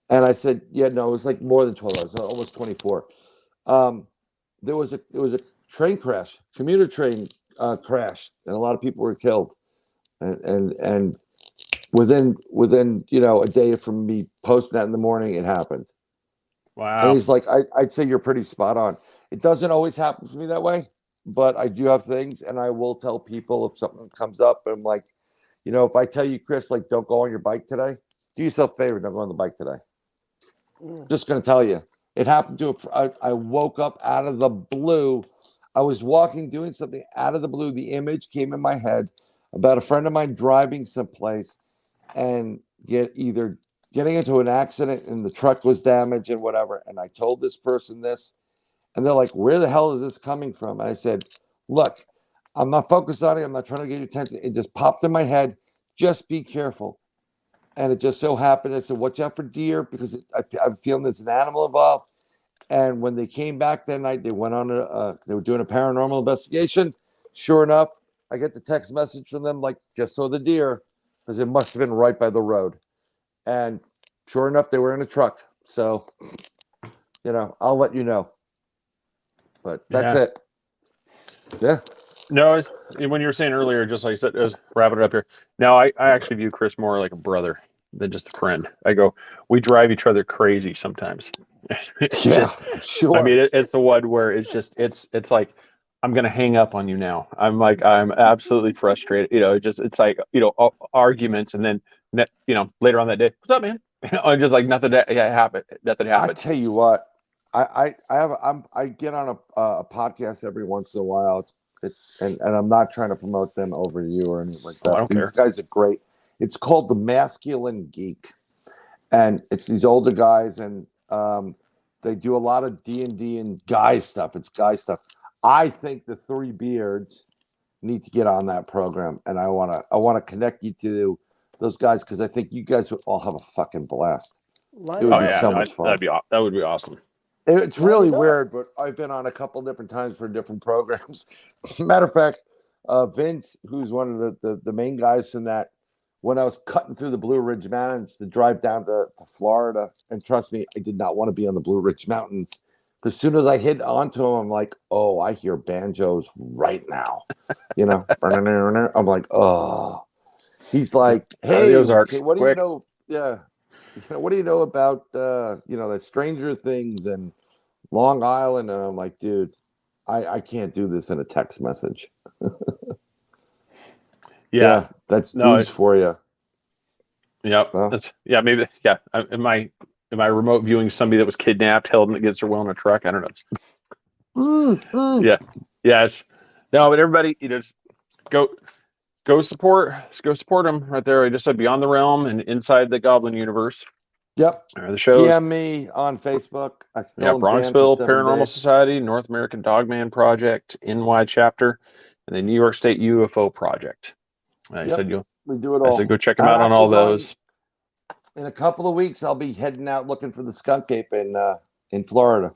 And I said, yeah, no, it was like more than 12 hours, almost 24. There was a train crash, commuter train crash, and a lot of people were killed. and within a day from me posting that in the morning, it happened. Wow. And he's like, I'd say you're pretty spot on. It doesn't always happen for me that way, but I do have things, and I will tell people if something comes up. And I'm like, if I tell you, Chris, like, don't go on your bike today, do yourself a favor, don't go on the bike today. Just going to tell you. It happened to I woke up out of the blue. I was walking, doing something out of the blue. The image came in my head about a friend of mine driving someplace and getting into an accident, and the truck was damaged and whatever. And I told this person this, and they're like, where the hell is this coming from? And I said, look, I'm not focused on it. I'm not trying to get your attention. It just popped in my head. Just be careful. And it just so happened, I said, watch out for deer, because I'm feeling there's an animal involved. And when they came back that night, they went on they were doing a paranormal investigation. Sure enough, I get the text message from them, like, just saw the deer, because it must have been right by the road. And sure enough, they were in a truck. So, I'll let you know. But that's it. Yeah. No, when you were saying earlier, just like I said, wrapping it up here. Now, I actually view Chris more like a brother than just a friend. I go, we drive each other crazy sometimes. Sure. I mean, it's the one where it's like, I'm going to hang up on you now. I'm absolutely frustrated. It's like, arguments. And then, later on that day, what's up, man? I'm just like, nothing happened. Nothing happened. I tell you what, I get on a podcast every once in a while. And I'm not trying to promote them over you or anything like that. I don't These care. guys are great. It's called The Masculine Geek, and it's these older guys, and they do a lot of D&D and guy stuff. It's guy stuff. I think the Three Beards need to get on that program, and I wanna connect you to those guys, because I think you guys would all have a fucking blast. It would be so much fun. That would be awesome. It's really weird, but I've been on a couple different times for different programs. Matter of fact, Vince, who's one of the main guys in that, when I was cutting through the Blue Ridge Mountains to drive down to Florida, and trust me, I did not want to be on the Blue Ridge Mountains. As soon as I hit onto them, I'm like, oh, I hear banjos right now. I'm like, oh. He's like, hey, what do you know? Yeah. What do you know about the Stranger Things and Long Island? And I'm like, dude, I can't do this in a text message. Yeah, that's dudes for you. Yep. Well, maybe. Yeah. Am I remote viewing somebody that was kidnapped, held against their will in a truck? I don't know. Yeah. Yes. No, but everybody, just go support them right there. I just said Beyond the Realm and Inside the Goblin Universe. Yep. The shows. PM me on Facebook. Bronxville Paranormal Society, North American Dogman Project, NY Chapter, and the New York State UFO Project. I said we do it all. I said go check them out on all those. In a couple of weeks, I'll be heading out looking for the skunk ape in Florida.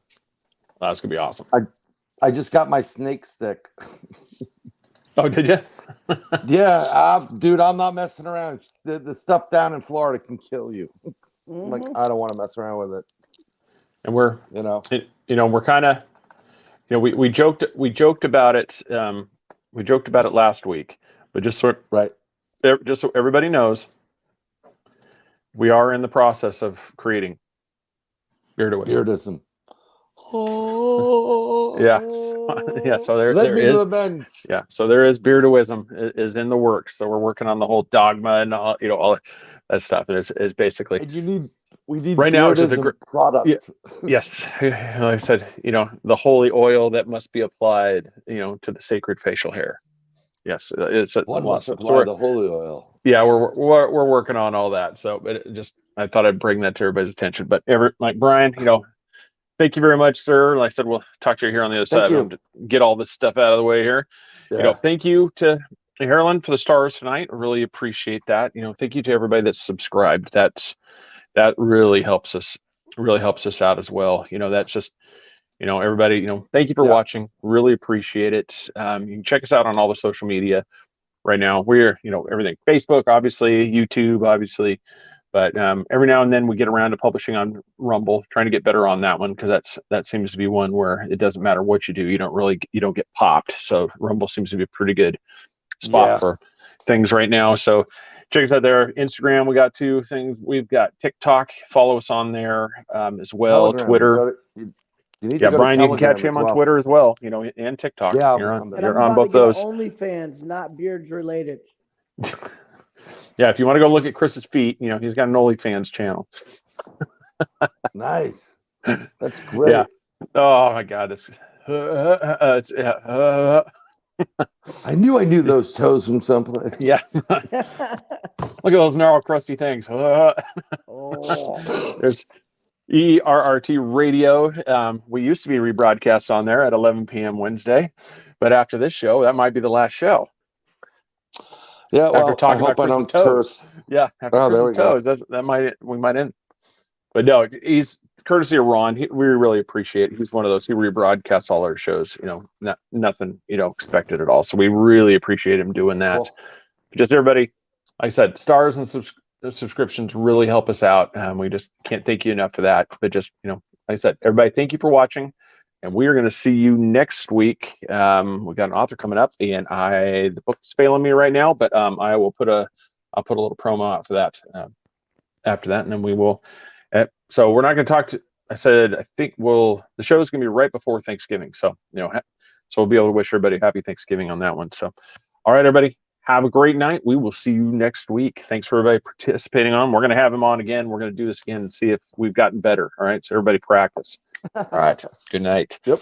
That's gonna be awesome. I just got my snake stick. Oh, did you? Yeah, dude, I'm not messing around. The stuff down in Florida can kill you. Like, I don't want to mess around with it. And we're we're kind of we joked about it. We joked about it last week, but just so everybody knows, we are in the process of creating Beardism. Oh, So there is. Yeah, so there is Beardoism is in the works. So we're working on the whole dogma and all that stuff. And it's basically. And we need right now. It's just a product. Yes, like I said, the holy oil that must be applied, to the sacred facial hair. Yes, it's one must apply the holy oil. Yeah, we're working on all that. So, but I thought I'd bring that to everybody's attention. But like Bryan, thank you very much, sir. Like I said, we'll talk to you here on the other side. To get all this stuff out of the way here. Yeah. Thank you to Harlan for the stars tonight. I really appreciate that. Thank you to everybody that's subscribed. That really helps us. Really helps us out as well. That's just. Everybody. Thank you for watching. Really appreciate it. You can check us out on all the social media. Right now, we're everything. Facebook, obviously, YouTube, obviously. But every now and then we get around to publishing on Rumble, trying to get better on that one, because that seems to be one where it doesn't matter what you do, you don't get popped. So Rumble seems to be a pretty good spot for things right now. So check us out there. Instagram, we got 2 things. We've got TikTok. Follow us on there as well. Telegram. Twitter. You need Yeah, to go to Brian, you can catch Telegram him as on well. Twitter as well, and TikTok. Yeah, you're I'm on, there. And I'm you're on about both to get those. OnlyFans, not beards related. Yeah, if you want to go look at Chris's feet, he's got an OnlyFans channel. Nice. That's great. Yeah. Oh my God, I knew those toes from someplace. yeah. Look at those gnarl crusty things. Oh. There's ERRT Radio. We used to be rebroadcast on there at 11 p.m. Wednesday, but after this show, that might be the last show. Yeah, well, After talking I hope about I Chris's don't toes. curse. Yeah, after Oh, there Chris's we go. toes, we might end. But no, he's courtesy of Ron. We really appreciate it. He's one of those. He rebroadcasts all our shows. Nothing expected at all. So we really appreciate him doing that. Cool. Just everybody, like I said, stars and subscriptions really help us out. We just can't thank you enough for that. But just like I said, everybody, thank you for watching, and we are going to see you next week. We got an author coming up, and the book is failing me right now, but I will I'll put a little promo out for that after that, and then we will. So we're not going to talk to. I said I think the show is going to be right before Thanksgiving. So so we'll be able to wish everybody happy Thanksgiving on that one. So, all right, everybody, have a great night. We will see you next week. Thanks for everybody participating on. We're going to have him on again. We're going to do this again and see if we've gotten better. All right, so everybody practice. All right, good night. Yep.